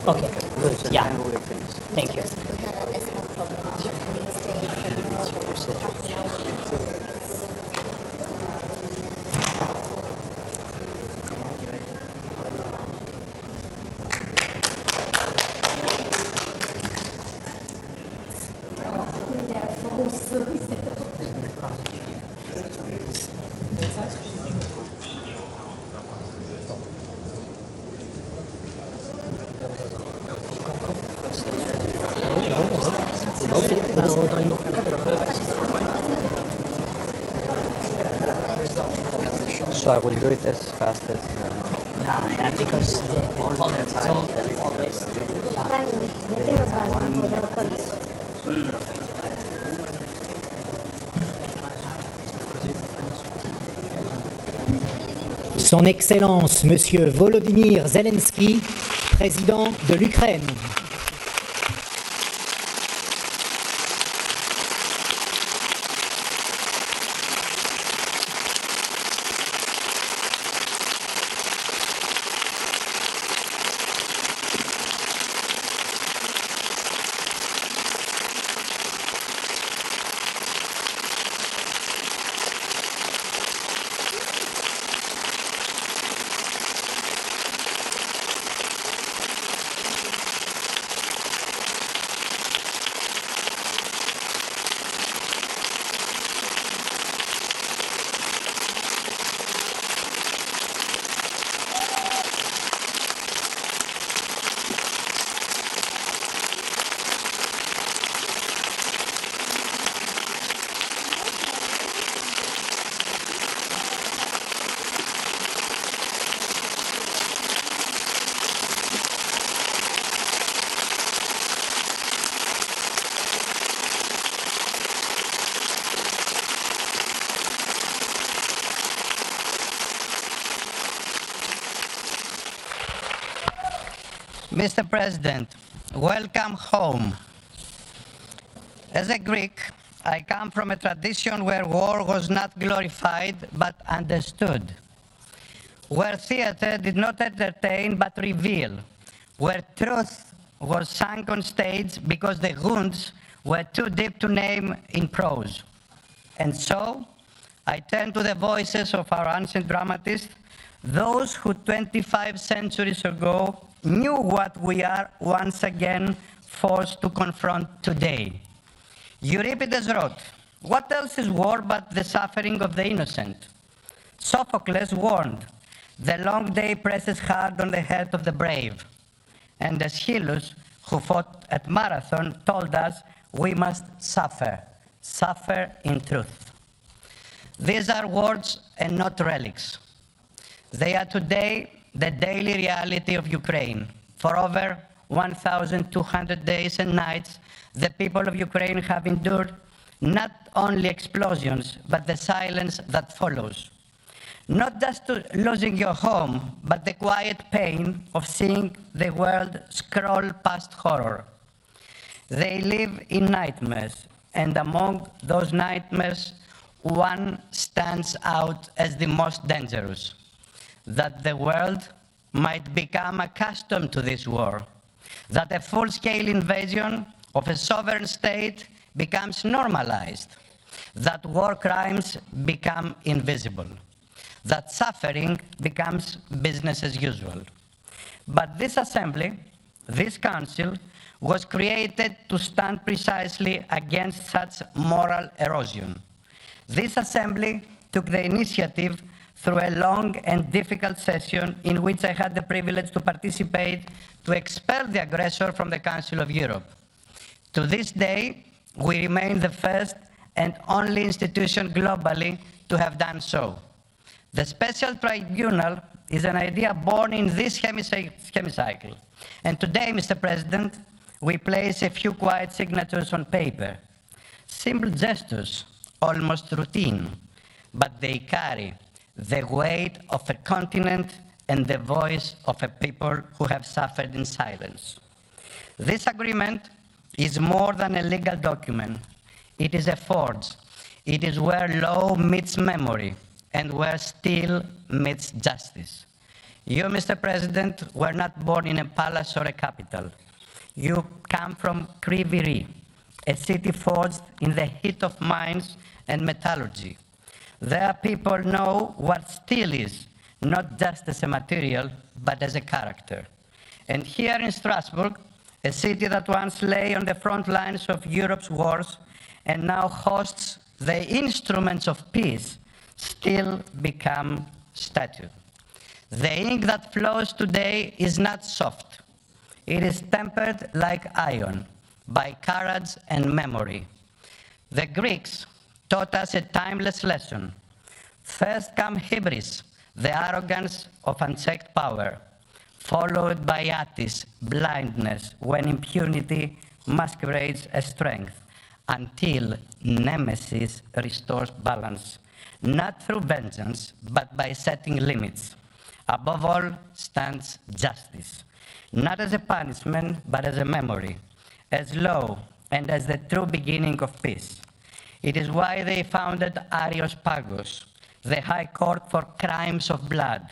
Okay, good. Yeah. Thank you. So I will do it as fast as... because Son Excellence, Monsieur Volodymyr Zelensky, président de l'Ukraine. Mr. President, welcome home. As a Greek, I come from a tradition where war was not glorified but understood, where theater did not entertain but reveal, where truth was sung on stage because the wounds were too deep to name in prose. And so, I turn to the voices of our ancient dramatists, those who 25 centuries ago knew what we are once again forced to confront today. Euripides wrote, "What else is war but the suffering of the innocent?" Sophocles warned, "The long day presses hard on the heart of the brave." And Aeschylus, who fought at Marathon, told us we must suffer in truth. These are words and not relics. They are today the daily reality of Ukraine. For over 1,200 days and nights, the people of Ukraine have endured not only explosions, but the silence that follows. Not just losing your home, but the quiet pain of seeing the world scroll past horror. They live in nightmares, and among those nightmares, one stands out as the most dangerous: that the world might become accustomed to this war, that a full-scale invasion of a sovereign state becomes normalized, that war crimes become invisible, that suffering becomes business as usual. But this assembly, this council, was created to stand precisely against such moral erosion. This assembly took the initiative through a long and difficult session in which I had the privilege to participate to expel the aggressor from the Council of Europe. To this day, we remain the first and only institution globally to have done so. The special tribunal is an idea born in this hemicycle. And today, Mr. President, we place a few quiet signatures on paper. Simple gestures almost routine, but they carry the weight of a continent and the voice of a people who have suffered in silence. This agreement is more than a legal document. It is a forge. It is where law meets memory and where steel meets justice. You, Mr. President, were not born in a palace or a capital. You come from Kryvyi, a city forged in the heat of mines and metallurgy. There people know what steel is, not just as a material, but as a character. And here in Strasbourg, a city that once lay on the front lines of Europe's wars and now hosts the instruments of peace, still become statues. The ink that flows today is not soft. It is tempered like iron by courage and memory. The Greeks taught us a timeless lesson. First come hybris, the arrogance of unchecked power, followed by atis, blindness, when impunity masquerades as strength, until nemesis restores balance, not through vengeance, but by setting limits. Above all stands justice, not as a punishment, but as a memory, as law, and as the true beginning of peace. It is why they founded Arios Pagos, the High Court for crimes of blood.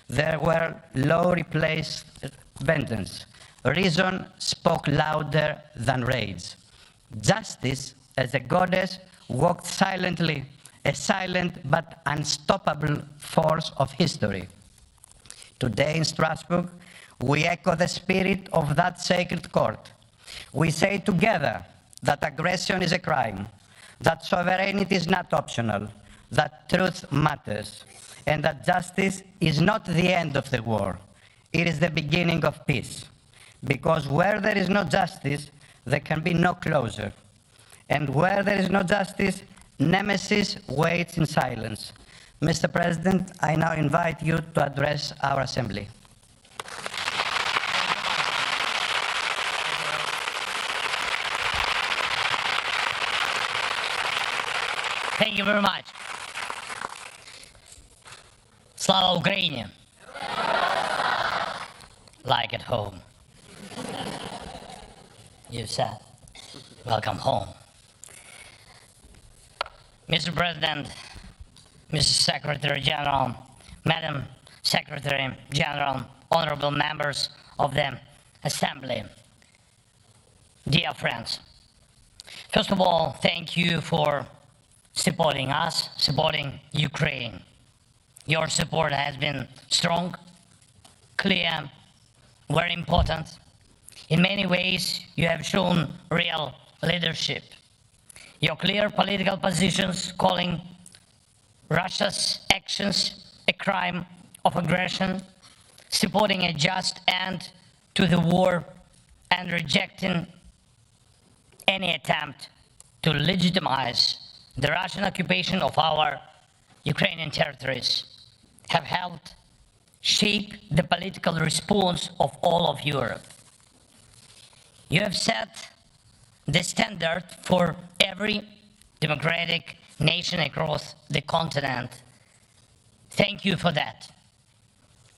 There where law replaced vengeance. Reason spoke louder than rage. Justice, as a goddess, walked silently, a silent but unstoppable force of history. Today in Strasbourg, we echo the spirit of that sacred court. We say together that aggression is a crime, that sovereignty is not optional, that truth matters, and that justice is not the end of the war. It is the beginning of peace. Because where there is no justice, there can be no closure. And where there is no justice, nemesis waits in silence. Mr. President, I now invite you to address our Assembly. Thank you very much. Slava Ukraini. Like at home. You said, welcome home. Mr. President, Mr. Secretary General, Madam Secretary General, honorable members of the Assembly, dear friends. First of all, thank you for supporting us, supporting Ukraine. Your support has been strong, clear, very important. In many ways, you have shown real leadership. Your clear political positions calling Russia's actions a crime of aggression, supporting a just end to the war, and rejecting any attempt to legitimize the Russian occupation of our Ukrainian territories have helped shape the political response of all of Europe. You have set the standard for every democratic nation across the continent. Thank you for that.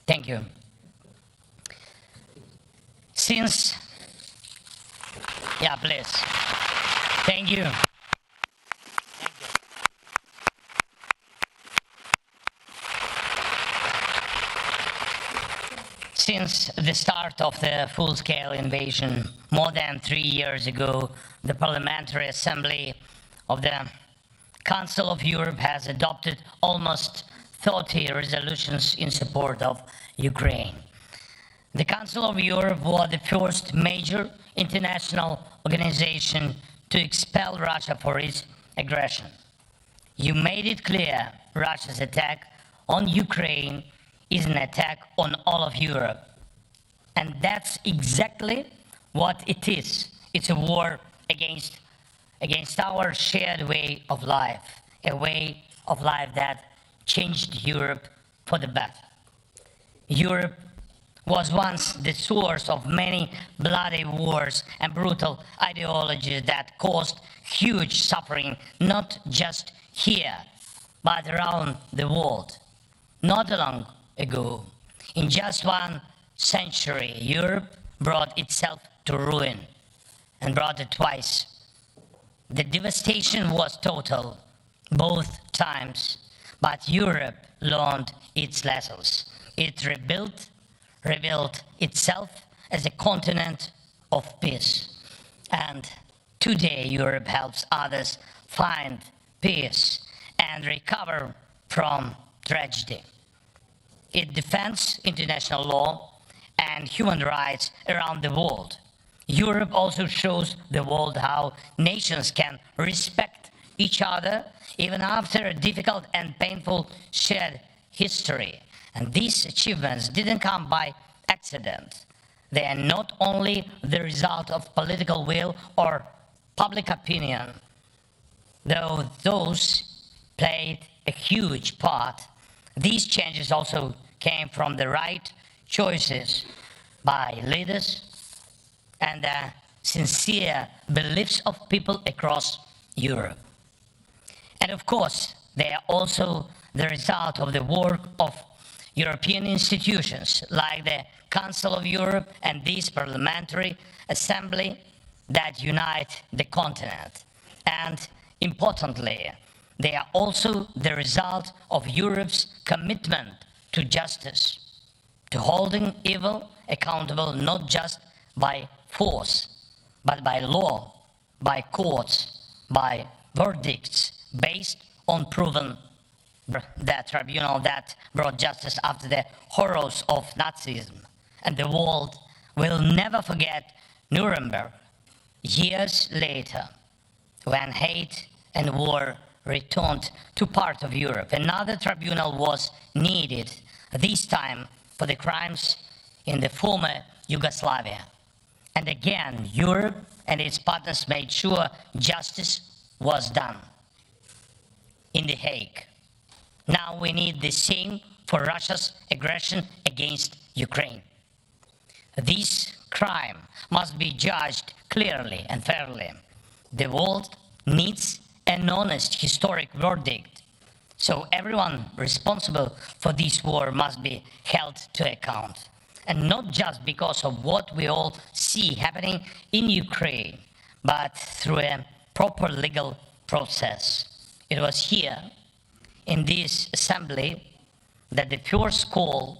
Thank you. Since, yeah, please. Thank you. Since the start of the full-scale invasion, more than 3 years ago, the Parliamentary Assembly of the Council of Europe has adopted almost 30 resolutions in support of Ukraine. The Council of Europe was the first major international organization to expel Russia for its aggression. You made it clear Russia's attack on Ukraine is an attack on all of Europe. And that's exactly what it is. It's a war against our shared way of life, a way of life that changed Europe for the better. Europe was once the source of many bloody wars and brutal ideologies that caused huge suffering, not just here, but around the world. Not long ago, in just 1 century, Europe brought itself to ruin, and brought it twice. The devastation was total, both times, but Europe learned its lessons. It rebuilt itself as a continent of peace. And today Europe helps others find peace and recover from tragedy. It defends international law and human rights around the world. Europe also shows the world how nations can respect each other even after a difficult and painful shared history. And these achievements didn't come by accident. They are not only the result of political will or public opinion, though those played a huge part. These changes also came from the right choices by leaders and the sincere beliefs of people across Europe. And of course, they are also the result of the work of European institutions like the Council of Europe and this Parliamentary Assembly that unite the continent. And importantly, they are also the result of Europe's commitment to justice, to holding evil accountable not just by force, but by law, by courts, by verdicts based on proven that tribunal that brought justice after the horrors of Nazism. And the world will never forget Nuremberg years later, when hate and war returned to part of Europe. Another tribunal was needed, this time for the crimes in the former Yugoslavia. And again, Europe and its partners made sure justice was done in The Hague. Now we need the same for Russia's aggression against Ukraine. This crime must be judged clearly and fairly. The world needs an honest historic verdict, so everyone responsible for this war must be held to account. And not just because of what we all see happening in Ukraine, but through a proper legal process. It was here, in this assembly, that the first call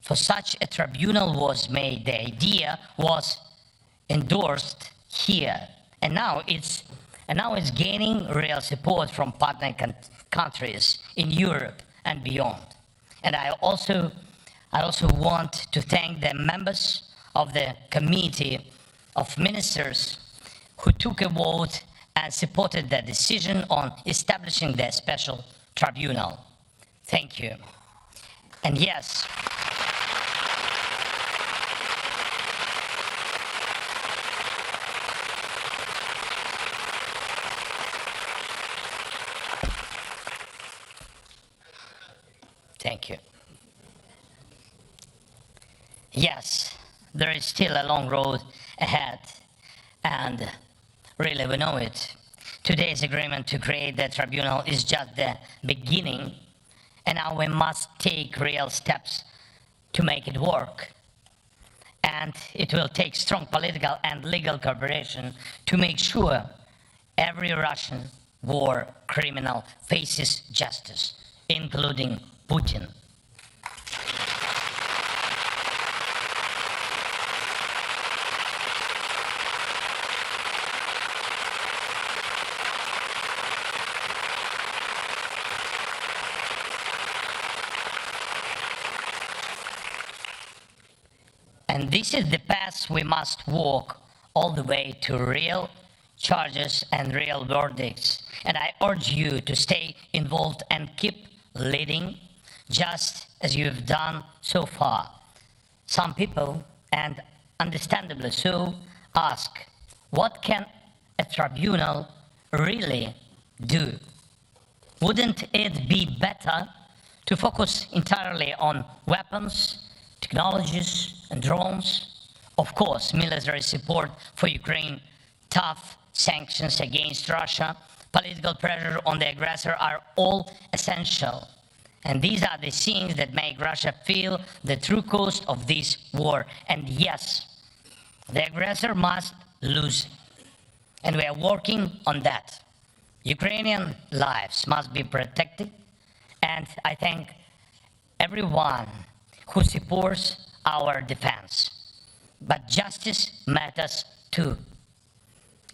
for such a tribunal was made. The idea was endorsed here, and now it's gaining real support from partner countries in Europe and beyond. And I also want to thank the members of the Committee of Ministers who took a vote and supported the decision on establishing the special tribunal. Thank you. And yes, thank you. Yes, there is still a long road ahead, and really we know it. Today's agreement to create the tribunal is just the beginning, and now we must take real steps to make it work. And it will take strong political and legal cooperation to make sure every Russian war criminal faces justice, including Putin. And this is the path we must walk all the way to real charges and real verdicts. And I urge you to stay involved and keep leading, just as you've done so far. Some people, and understandably so, ask, what can a tribunal really do? Wouldn't it be better to focus entirely on weapons, technologies and drones, of course, military support for Ukraine, tough sanctions against Russia, political pressure on the aggressor are all essential. And these are the things that make Russia feel the true cost of this war. And yes, the aggressor must lose. And we are working on that. Ukrainian lives must be protected. And I thank everyone who supports our defense. But justice matters too.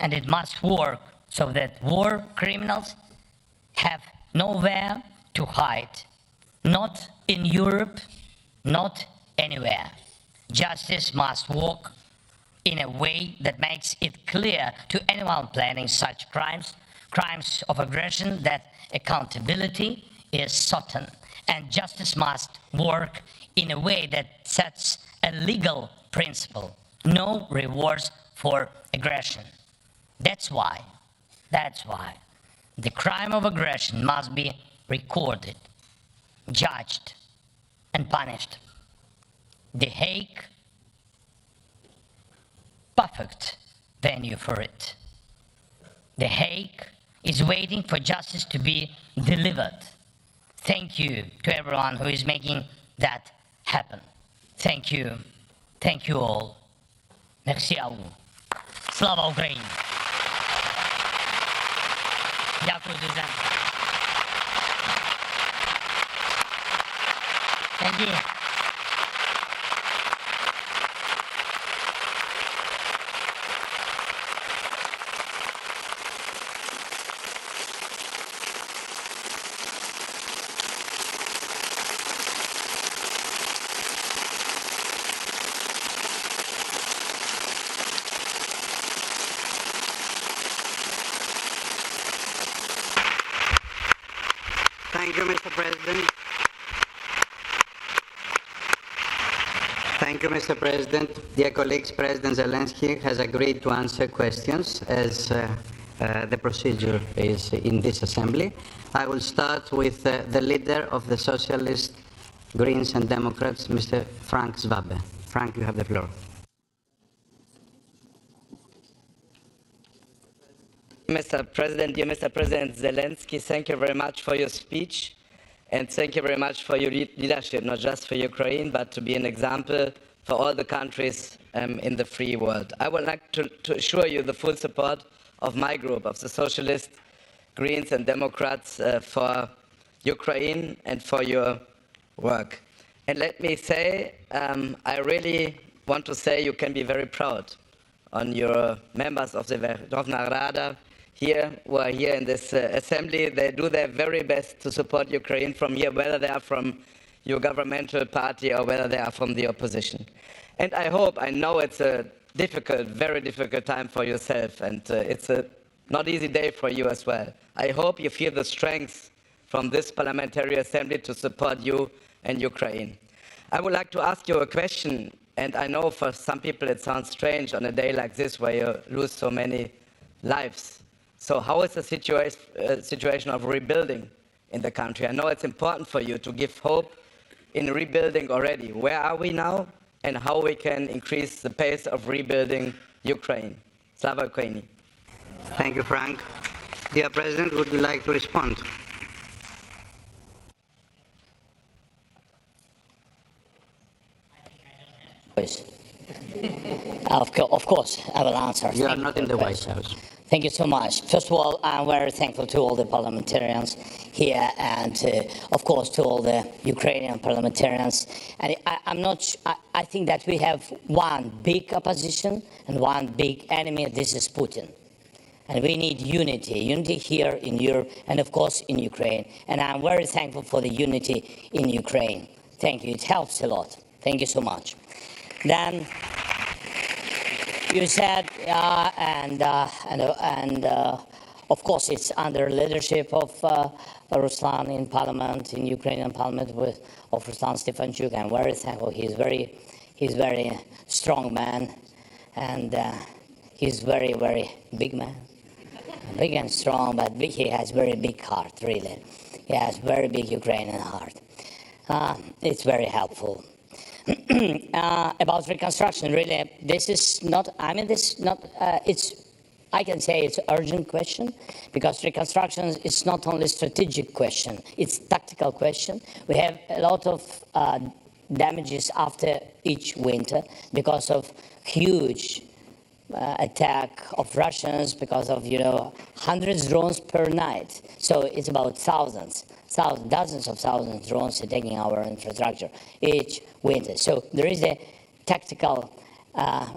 And it must work so that war criminals have nowhere to hide. Not in Europe, not anywhere. Justice must work in a way that makes it clear to anyone planning such crimes, crimes of aggression, that accountability is certain. And justice must work in a way that sets a legal principle. No rewards for aggression. That's why the crime of aggression must be recorded, judged, and punished. The Hague, perfect venue for it. The Hague is waiting for justice to be delivered. Thank you to everyone who is making that happen. Thank you. Thank you all. Merci à vous. Slava Ukraini. Дякую дуже. Thank you. Thank you, Mr. President. Thank you, Mr. President. Dear colleagues, President Zelensky has agreed to answer questions as the procedure is in this assembly. I will start with the leader of the Socialists, Greens and Democrats, Mr. Frank Zwabe. Frank, you have the floor. Mr. President, dear Mr. President Zelensky, thank you very much for your speech, and thank you very much for your leadership, not just for Ukraine, but to be an example for all the countries in the free world. I would like to assure you the full support of my group, of the Socialists, Greens and Democrats, for Ukraine and for your work. And let me say, I really want to say you can be very proud on your members of the Verkhovna Rada here, who are here in this assembly. They do their very best to support Ukraine from here, whether they are from your governmental party or whether they are from the opposition. And I hope, I know it's a difficult, very difficult time for yourself, and it's a not easy day for you as well. I hope you feel the strength from this parliamentary assembly to support you and Ukraine. I would like to ask you a question, and I know for some people it sounds strange on a day like this where you lose so many lives. So how is the situation of rebuilding in the country? I know it's important for you to give hope in rebuilding already. Where are we now, and how we can increase the pace of rebuilding Ukraine? Slava Ukraini. Thank you, Frank. Dear President, would you like to respond? Of course, I will answer. You are not in the White House. Thank you so much. First of all, I'm very thankful to all the parliamentarians here, and of course to all the Ukrainian parliamentarians. And I think that we have one big opposition and one big enemy. This is Putin. And we need unity here in Europe and of course in Ukraine. And I'm very thankful for the unity in Ukraine. Thank you. It helps a lot. Thank you so much. Then you said, of course it's under leadership of Ruslan in Parliament, in Ukrainian Parliament, of Ruslan Stefanchuk. I'm very thankful. He's very strong man, and he's very big man, big and strong, but he has very big heart. Really, he has very big Ukrainian heart. It's very helpful. About reconstruction, really, this is not, I mean, this is not, I can say it's an urgent question, because reconstruction is not only a strategic question, it's a tactical question. We have a lot of damages after each winter because of huge attack of Russians, because of, hundreds of drones per night. So it's about dozens of thousands of drones attacking our infrastructure each winter. So there is a tactical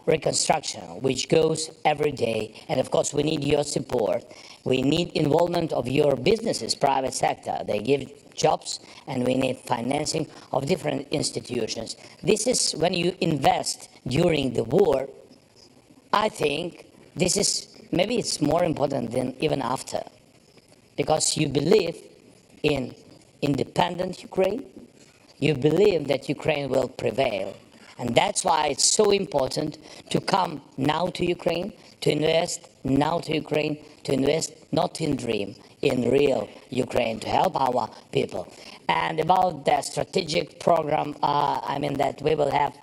reconstruction which goes every day, and of course we need your support. We need involvement of your businesses, private sector. They give jobs, and we need financing of different institutions. This is when you invest during the war. I think this is, maybe it's more important than even after, because you believe in independent Ukraine, you believe that Ukraine will prevail. And that's why it's so important to come now to Ukraine, to invest now to Ukraine, to invest not in dream, in real Ukraine, to help our people. And about the strategic program, that we will have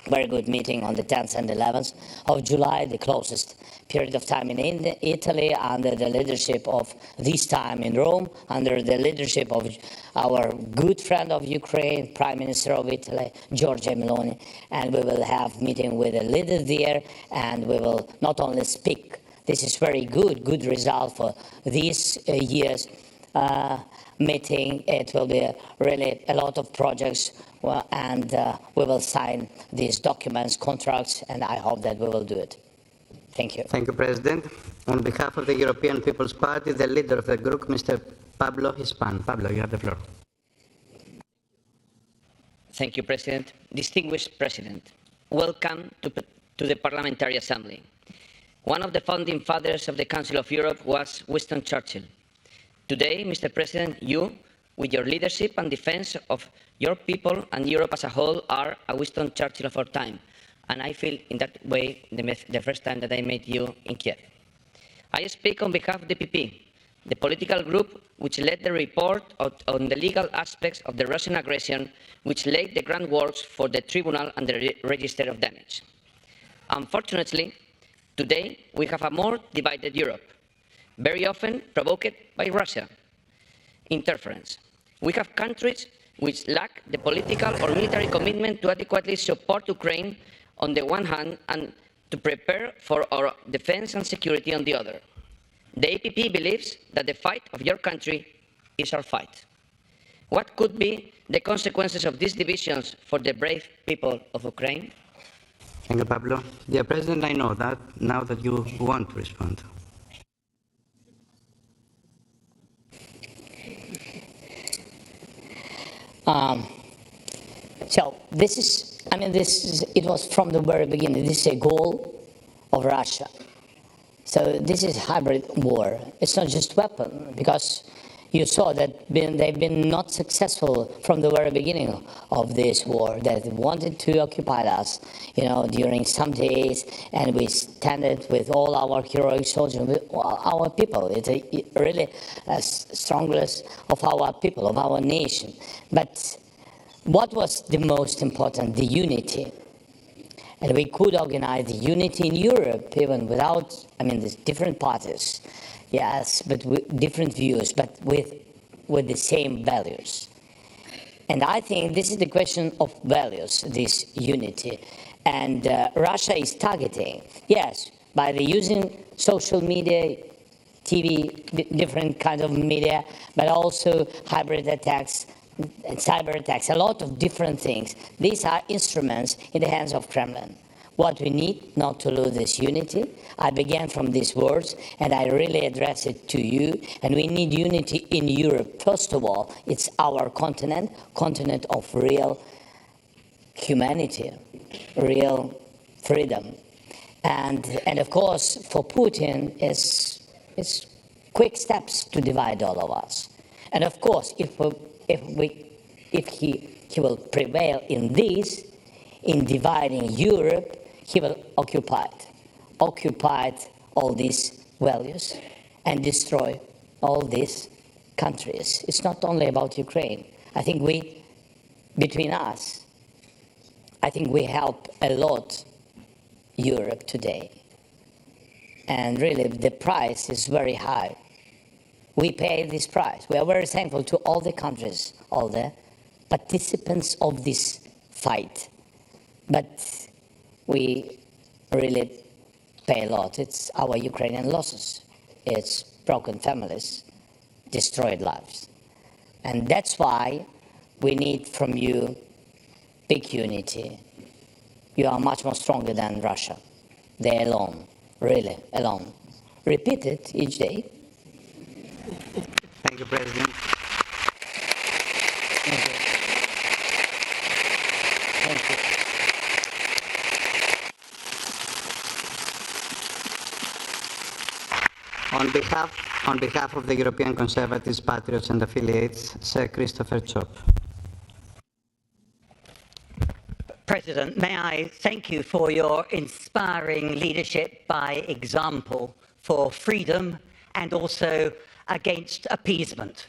very good meeting on the 10th and 11th of July, the closest period of time in Italy, under the leadership of, this time in Rome, under the leadership of our good friend of Ukraine, Prime Minister of Italy, Giorgia Meloni. And we will have meeting with the leaders there, and we will not only speak, this is very good result for these years meeting. It will be really a lot of projects, and we will sign these documents, contracts, and I hope that we will do it. Thank you. Thank you, President. On behalf of the European People's Party, the leader of the group, Mr. Pablo Hispan. Pablo, you have the floor. Thank you, President. Distinguished President, welcome to the Parliamentary Assembly. One of the founding fathers of the Council of Europe was Winston Churchill. Today, Mr. President, you, with your leadership and defense of your people and Europe as a whole, are a Winston Churchill of our time. And I feel in that way the first time that I met you in Kiev. I speak on behalf of the PP, the political group which led the report on the legal aspects of the Russian aggression, which laid the groundwork for the tribunal and the register of damage. Unfortunately, today we have a more divided Europe, very often provoked by Russia interference. We have countries which lack the political or military commitment to adequately support Ukraine on the one hand, and to prepare for our defense and security on the other. The EPP believes that the fight of your country is our fight. What could be the consequences of these divisions for the brave people of Ukraine? Thank you, Pablo. Dear President, I know that now that you want to respond. So this is, it was from the very beginning, this is a goal of Russia. So this is hybrid war. It's not just weapon, because you saw that they've been not successful from the very beginning of this war. They wanted to occupy us, during some days, and we stand with all our heroic soldiers, with our people. It's really a strongest of our people, of our nation. But what was the most important? The unity. And we could organize the unity in Europe, even without, there's different parties, yes, but with different views, but with the same values. And I think this is the question of values, this unity. And Russia is targeting, yes, by the using social media, TV, different kinds of media, but also hybrid attacks, and cyber attacks, a lot of different things. These are instruments in the hands of Kremlin. What we need not to lose this unity. I began from these words, and I really address it to you. And we need unity in Europe. First of all, it's our continent of real humanity, real freedom. And of course, for Putin, it's quick steps to divide all of us. And of course, if he will prevail in this, in dividing Europe, he will occupy all these values and destroy all these countries. It's not only about Ukraine. I think between us, I think we help a lot Europe today. And really, the price is very high. We pay this price. We are very thankful to all the countries, all the participants of this fight. But we really pay a lot. It's our Ukrainian losses. It's broken families, destroyed lives. And that's why we need from you big unity. You are much more stronger than Russia. They're alone, really alone. Repeat it each day. Thank you, President. Thank you. Thank you. On behalf of the European Conservatives, Patriots and Affiliates, Sir Christopher Chop. President, may I thank you for your inspiring leadership by example for freedom and also against appeasement.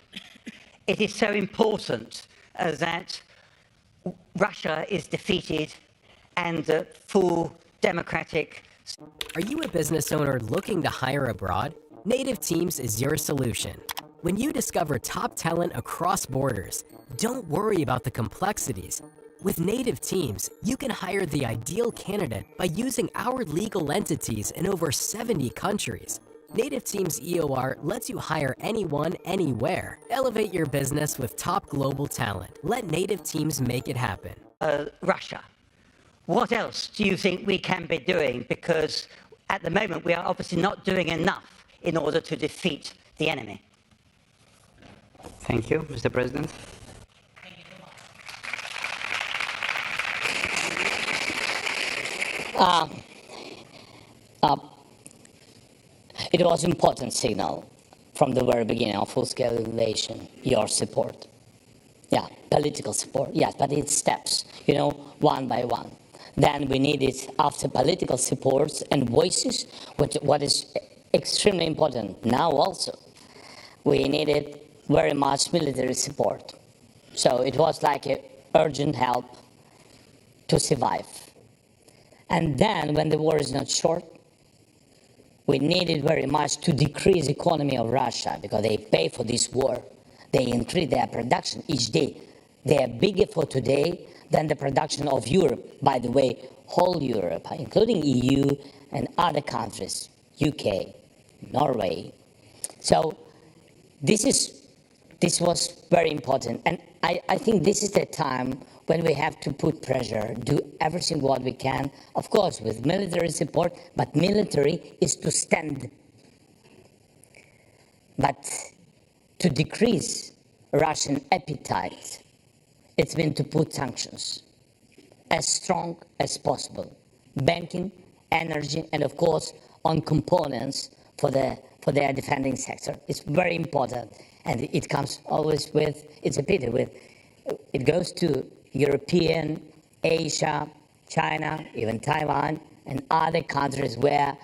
It is so important that Russia is defeated and full democratic. Are you a business owner looking to hire abroad? Native Teams is your solution. When you discover top talent across borders, don't worry about the complexities. With Native Teams, you can hire the ideal candidate by using our legal entities in over 70 countries. Native Teams EOR lets you hire anyone, anywhere. Elevate your business with top global talent. Let Native Teams make it happen. Russia. What else do you think we can be doing? Because at the moment we are obviously not doing enough in order to defeat the enemy. Thank you, Mr. President. It was an important signal from the very beginning of full-scale invasion, your support. Yeah, political support, yes, but it's steps, one by one. Then we needed, after political supports and voices, what is extremely important now also, we needed very much military support. So it was like an urgent help to survive. And then when the war is not short, we needed very much to decrease the economy of Russia because they pay for this war. They increase their production each day. They are bigger for today than the production of Europe. By the way, whole Europe, including EU and other countries, UK, Norway. So this was very important. And I think this is the time when we have to put pressure, do everything what we can, of course, with military support, but military is to stand. But to decrease Russian appetite, it's been to put sanctions as strong as possible. Banking, energy, and of course, on components for their defending sector. It's very important. And it comes always with, it's a pity, it goes to European, Asia, China, even Taiwan, and other countries where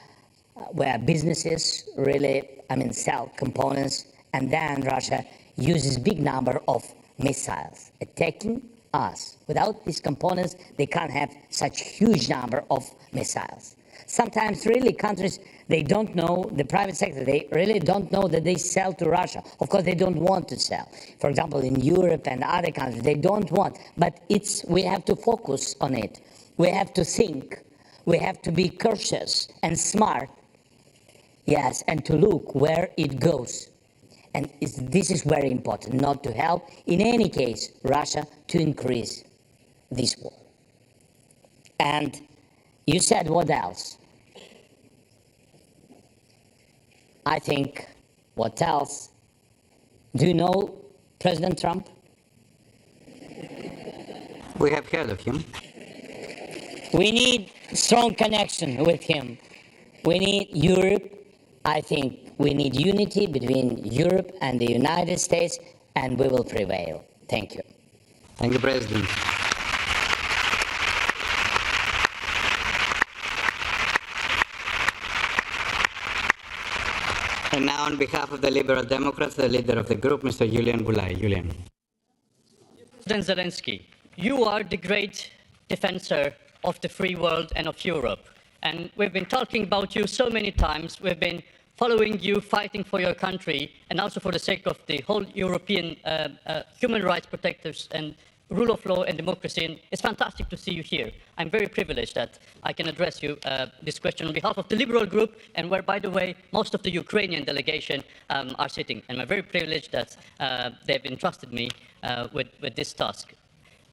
businesses really, sell components, and then Russia uses big number of missiles attacking us. Without these components, they can't have such huge number of missiles. Sometimes really countries, they don't know, the private sector, they really don't know that they sell to Russia. Of course, they don't want to sell. For example, in Europe and other countries, they don't want. But we have to focus on it. We have to think. We have to be cautious and smart. Yes, and to look where it goes. And this is very important, not to help, in any case, Russia to increase this war. And you said what else? I think, what else? Do you know President Trump? We have heard of him. We need strong connection with him. We need Europe. I think we need unity between Europe and the United States, and we will prevail. Thank you. Thank you, President. And now, on behalf of the Liberal Democrats, the leader of the group, Mr. Julian Bulai. Julian. President Zelensky, you are the great defender of the free world and of Europe. And we've been talking about you so many times. We've been following you, fighting for your country, and also for the sake of the whole European human rights protectors and rule of law and democracy. And it's fantastic to see you here. I'm very privileged that I can address you this question on behalf of the Liberal Group, and where, by the way, most of the Ukrainian delegation are sitting. And I'm very privileged that they've entrusted me with this task.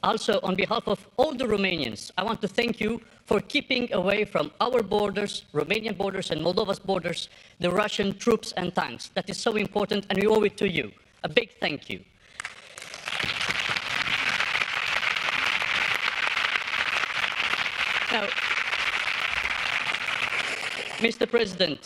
Also, on behalf of all the Romanians, I want to thank you for keeping away from our borders, Romanian borders and Moldova's borders, the Russian troops and tanks. That is so important, and we owe it to you. A big thank you. Now, Mr. President,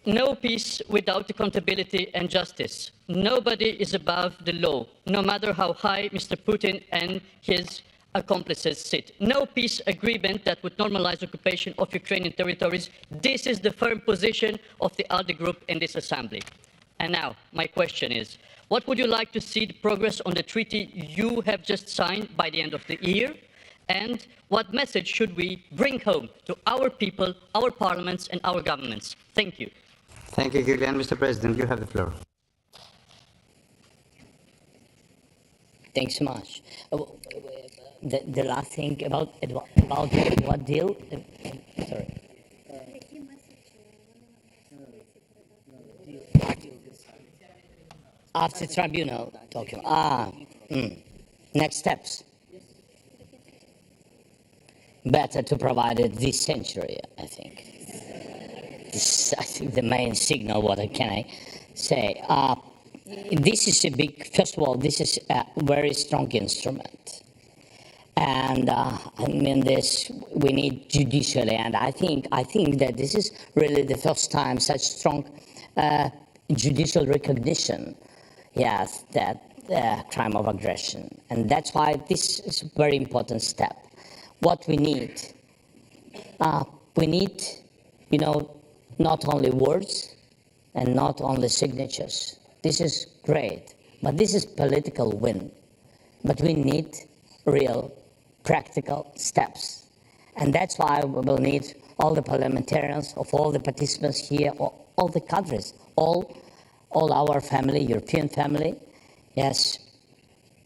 no peace without accountability and justice. Nobody is above the law, no matter how high Mr. Putin and his accomplices sit. No peace agreement that would normalize occupation of Ukrainian territories. This is the firm position of the ALDE group in this assembly. And now, my question is, what would you like to see the progress on the treaty you have just signed by the end of the year? And what message should we bring home to our people, our parliaments, and our governments? Thank you. Thank you, Julian. Mr. President, you have the floor. Thanks so much. The last thing about what deal? Sorry. After tribunal talking. Next steps. Better to provide it this century, I think. This, I think, the main signal. What can I say? This is a big. First of all, this is a very strong instrument, and I mean this. We need judicially, and I think that this is really the first time such strong judicial recognition. Yes, that crime of aggression, and that's why this is a very important step. What we need, not only words and not only signatures. This is great, but this is political win. But we need real, practical steps. And that's why we will need all the parliamentarians of all the participants here, all the countries, all our family, European family. Yes,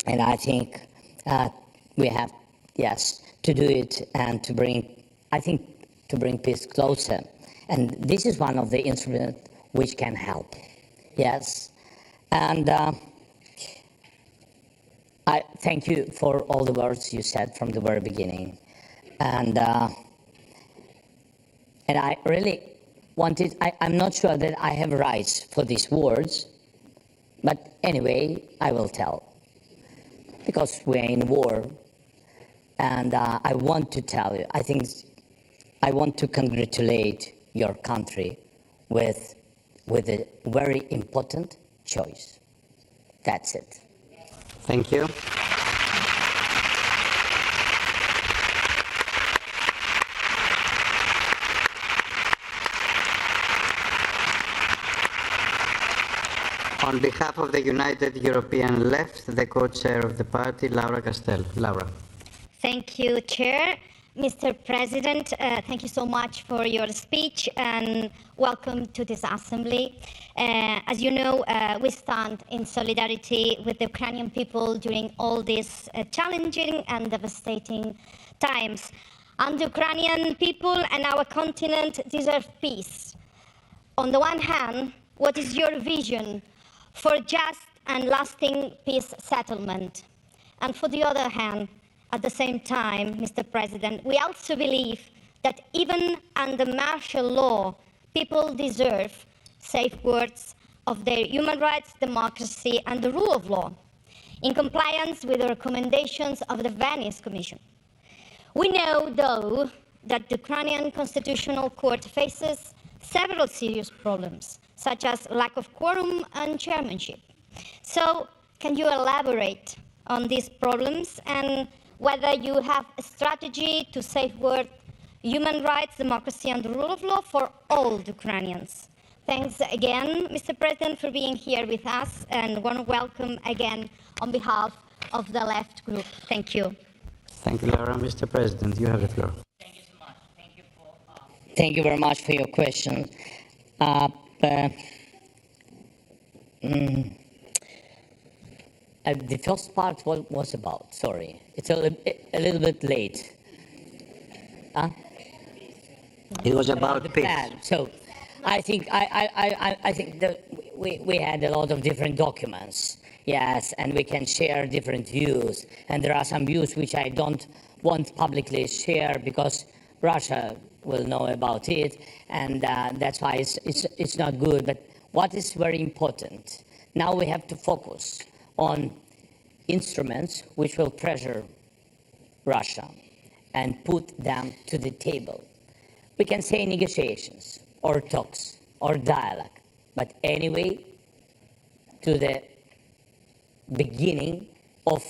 and I think we have, yes, to do it and to bring, I think, to bring peace closer. And this is one of the instruments which can help. Yes. And I thank you for all the words you said from the very beginning. And I really wanted, I'm not sure that I have rights for these words, but anyway, I will tell. Because we're in war. And I want to tell you, I want to congratulate your country with a very important choice. That's it. Thank you. On behalf of the United European Left, the co-chair of the party, Laura Castel. Laura. Thank you, Chair. Mr. President, thank you so much for your speech and welcome to this Assembly. As you know, we stand in solidarity with the Ukrainian people during all these challenging and devastating times. And the Ukrainian people and our continent deserve peace. On the one hand, what is your vision for just and lasting peace settlement? And for the other hand, at the same time, Mr. President, we also believe that even under martial law, people deserve safeguards of their human rights, democracy, and the rule of law, in compliance with the recommendations of the Venice Commission. We know, though, that the Ukrainian Constitutional Court faces several serious problems, such as lack of quorum and chairmanship. So, can you elaborate on these problems and whether you have a strategy to safeguard human rights, democracy, and the rule of law for all the Ukrainians? Thanks again, Mr. President, for being here with us, and warm welcome again on behalf of the Left Group. Thank you. Thank you, Laura. Mr. President, you have the floor. Thank you very much for your question. The first part was about, sorry, it's a little bit late. It was about the peace. plan. So I think I think that we had a lot of different documents, yes, and we can share different views. And there are some views which I don't want publicly share because Russia will know about it, and that's why it's not good. But what is very important, now we have to focus on instruments which will pressure Russia and put them to the table. We can say negotiations or talks or dialogue, but anyway, to the beginning of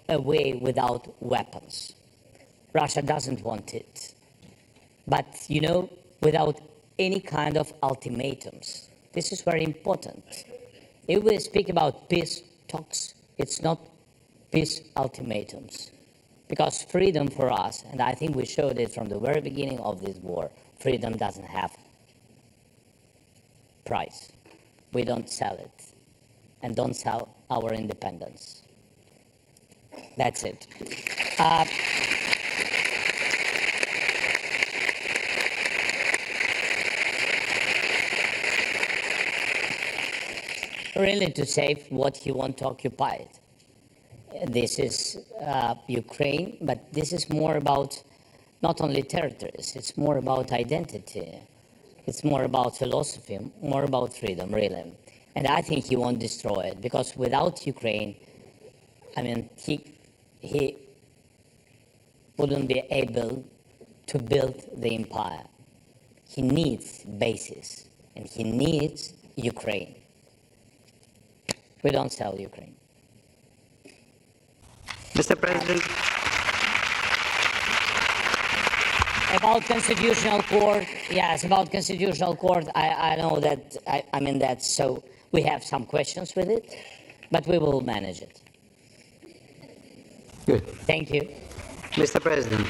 a way without weapons. Russia doesn't want it, but you know, without any kind of ultimatums. This is very important. If we speak about peace talks, it's not peace ultimatums. Because freedom for us, and I think we showed it from the very beginning of this war, freedom doesn't have price. We don't sell it, and don't sell our independence. That's it. Really to save what he wants to occupy it. This is Ukraine, but this is more about not only territories, it's more about identity, it's more about philosophy, more about freedom, really. And I think he won't destroy it, because without Ukraine, I mean, he wouldn't be able to build the empire. He needs bases, and he needs Ukraine. We don't sell Ukraine. Mr. President. About Constitutional Court, yes, about Constitutional Court, I know that, I mean that, so we have some questions with it, but we will manage it. Good. Thank you. Mr. President,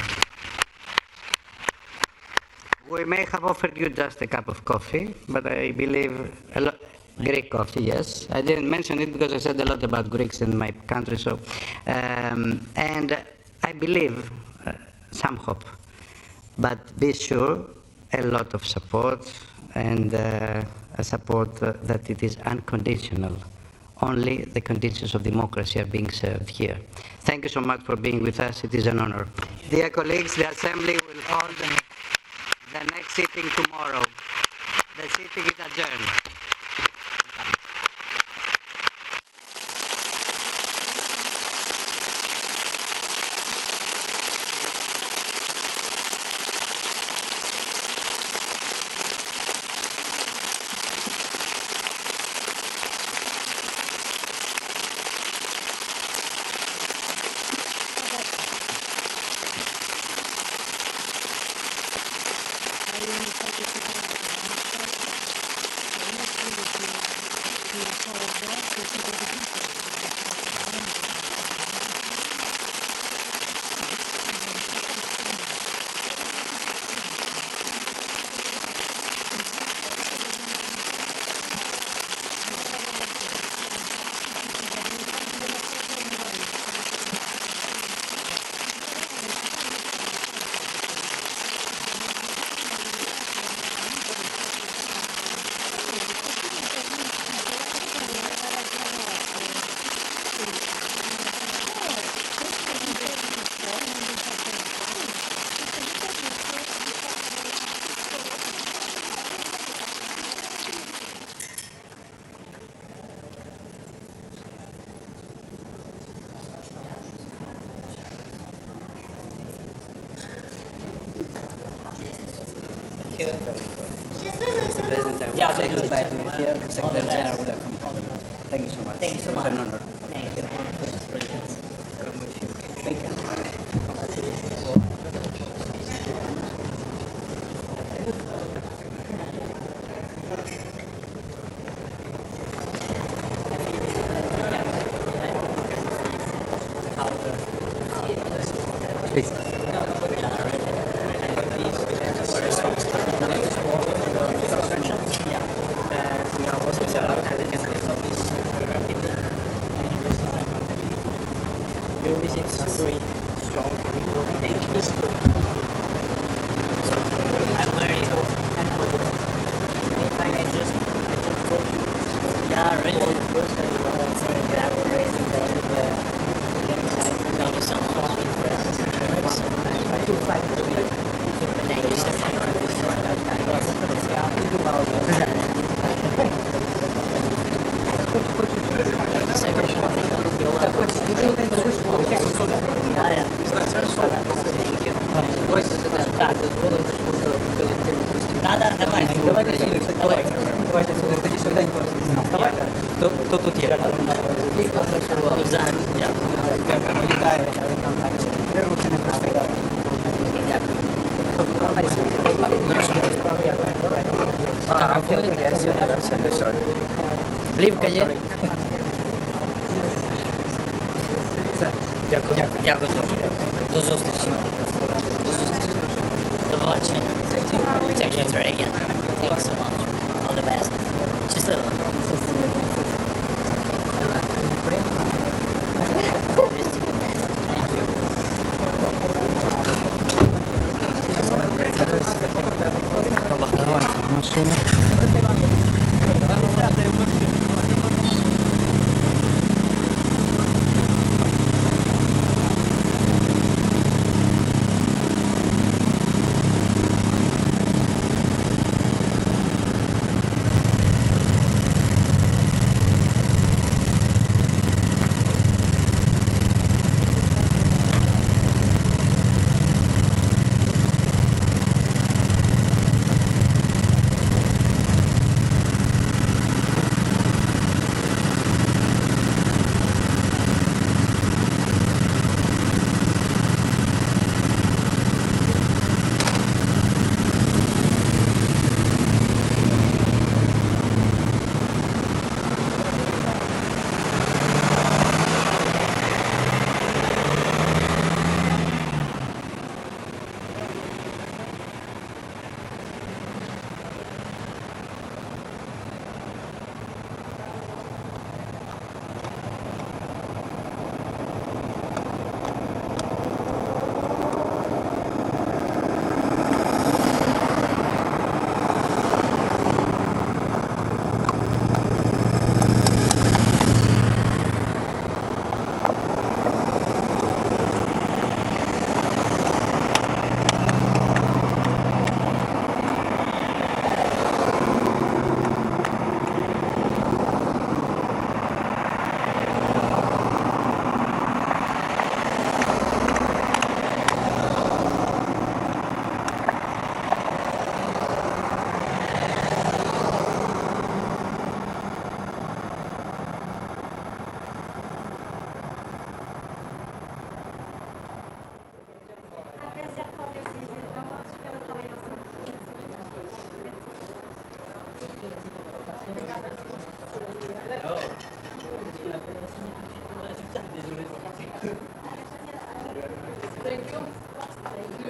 we may have offered you just a cup of coffee, but I believe a lot. Greek coffee, yes. I didn't mention it because I said a lot about Greeks in my country, so. And I believe some hope, but be sure a lot of support, and a support that it is unconditional. Only the conditions of democracy are being served here. Thank you so much for being with us. It is an honor. Dear colleagues, the Assembly will hold the next sitting tomorrow. The sitting is adjourned. Yeah, I'll take it back to here. Secretary General would have come. Thank you so much. Thank you so much. It's an honor. Thank you. Thank you. How Please. Your visit's very strong. Thank you. So, I'm very if I may just yeah, really. Thank you so Плівка є? Дякую. Дякую. До зустрічі. До побачення. Secretary again. Thank you so much. All the best. Щасливо. Thank you.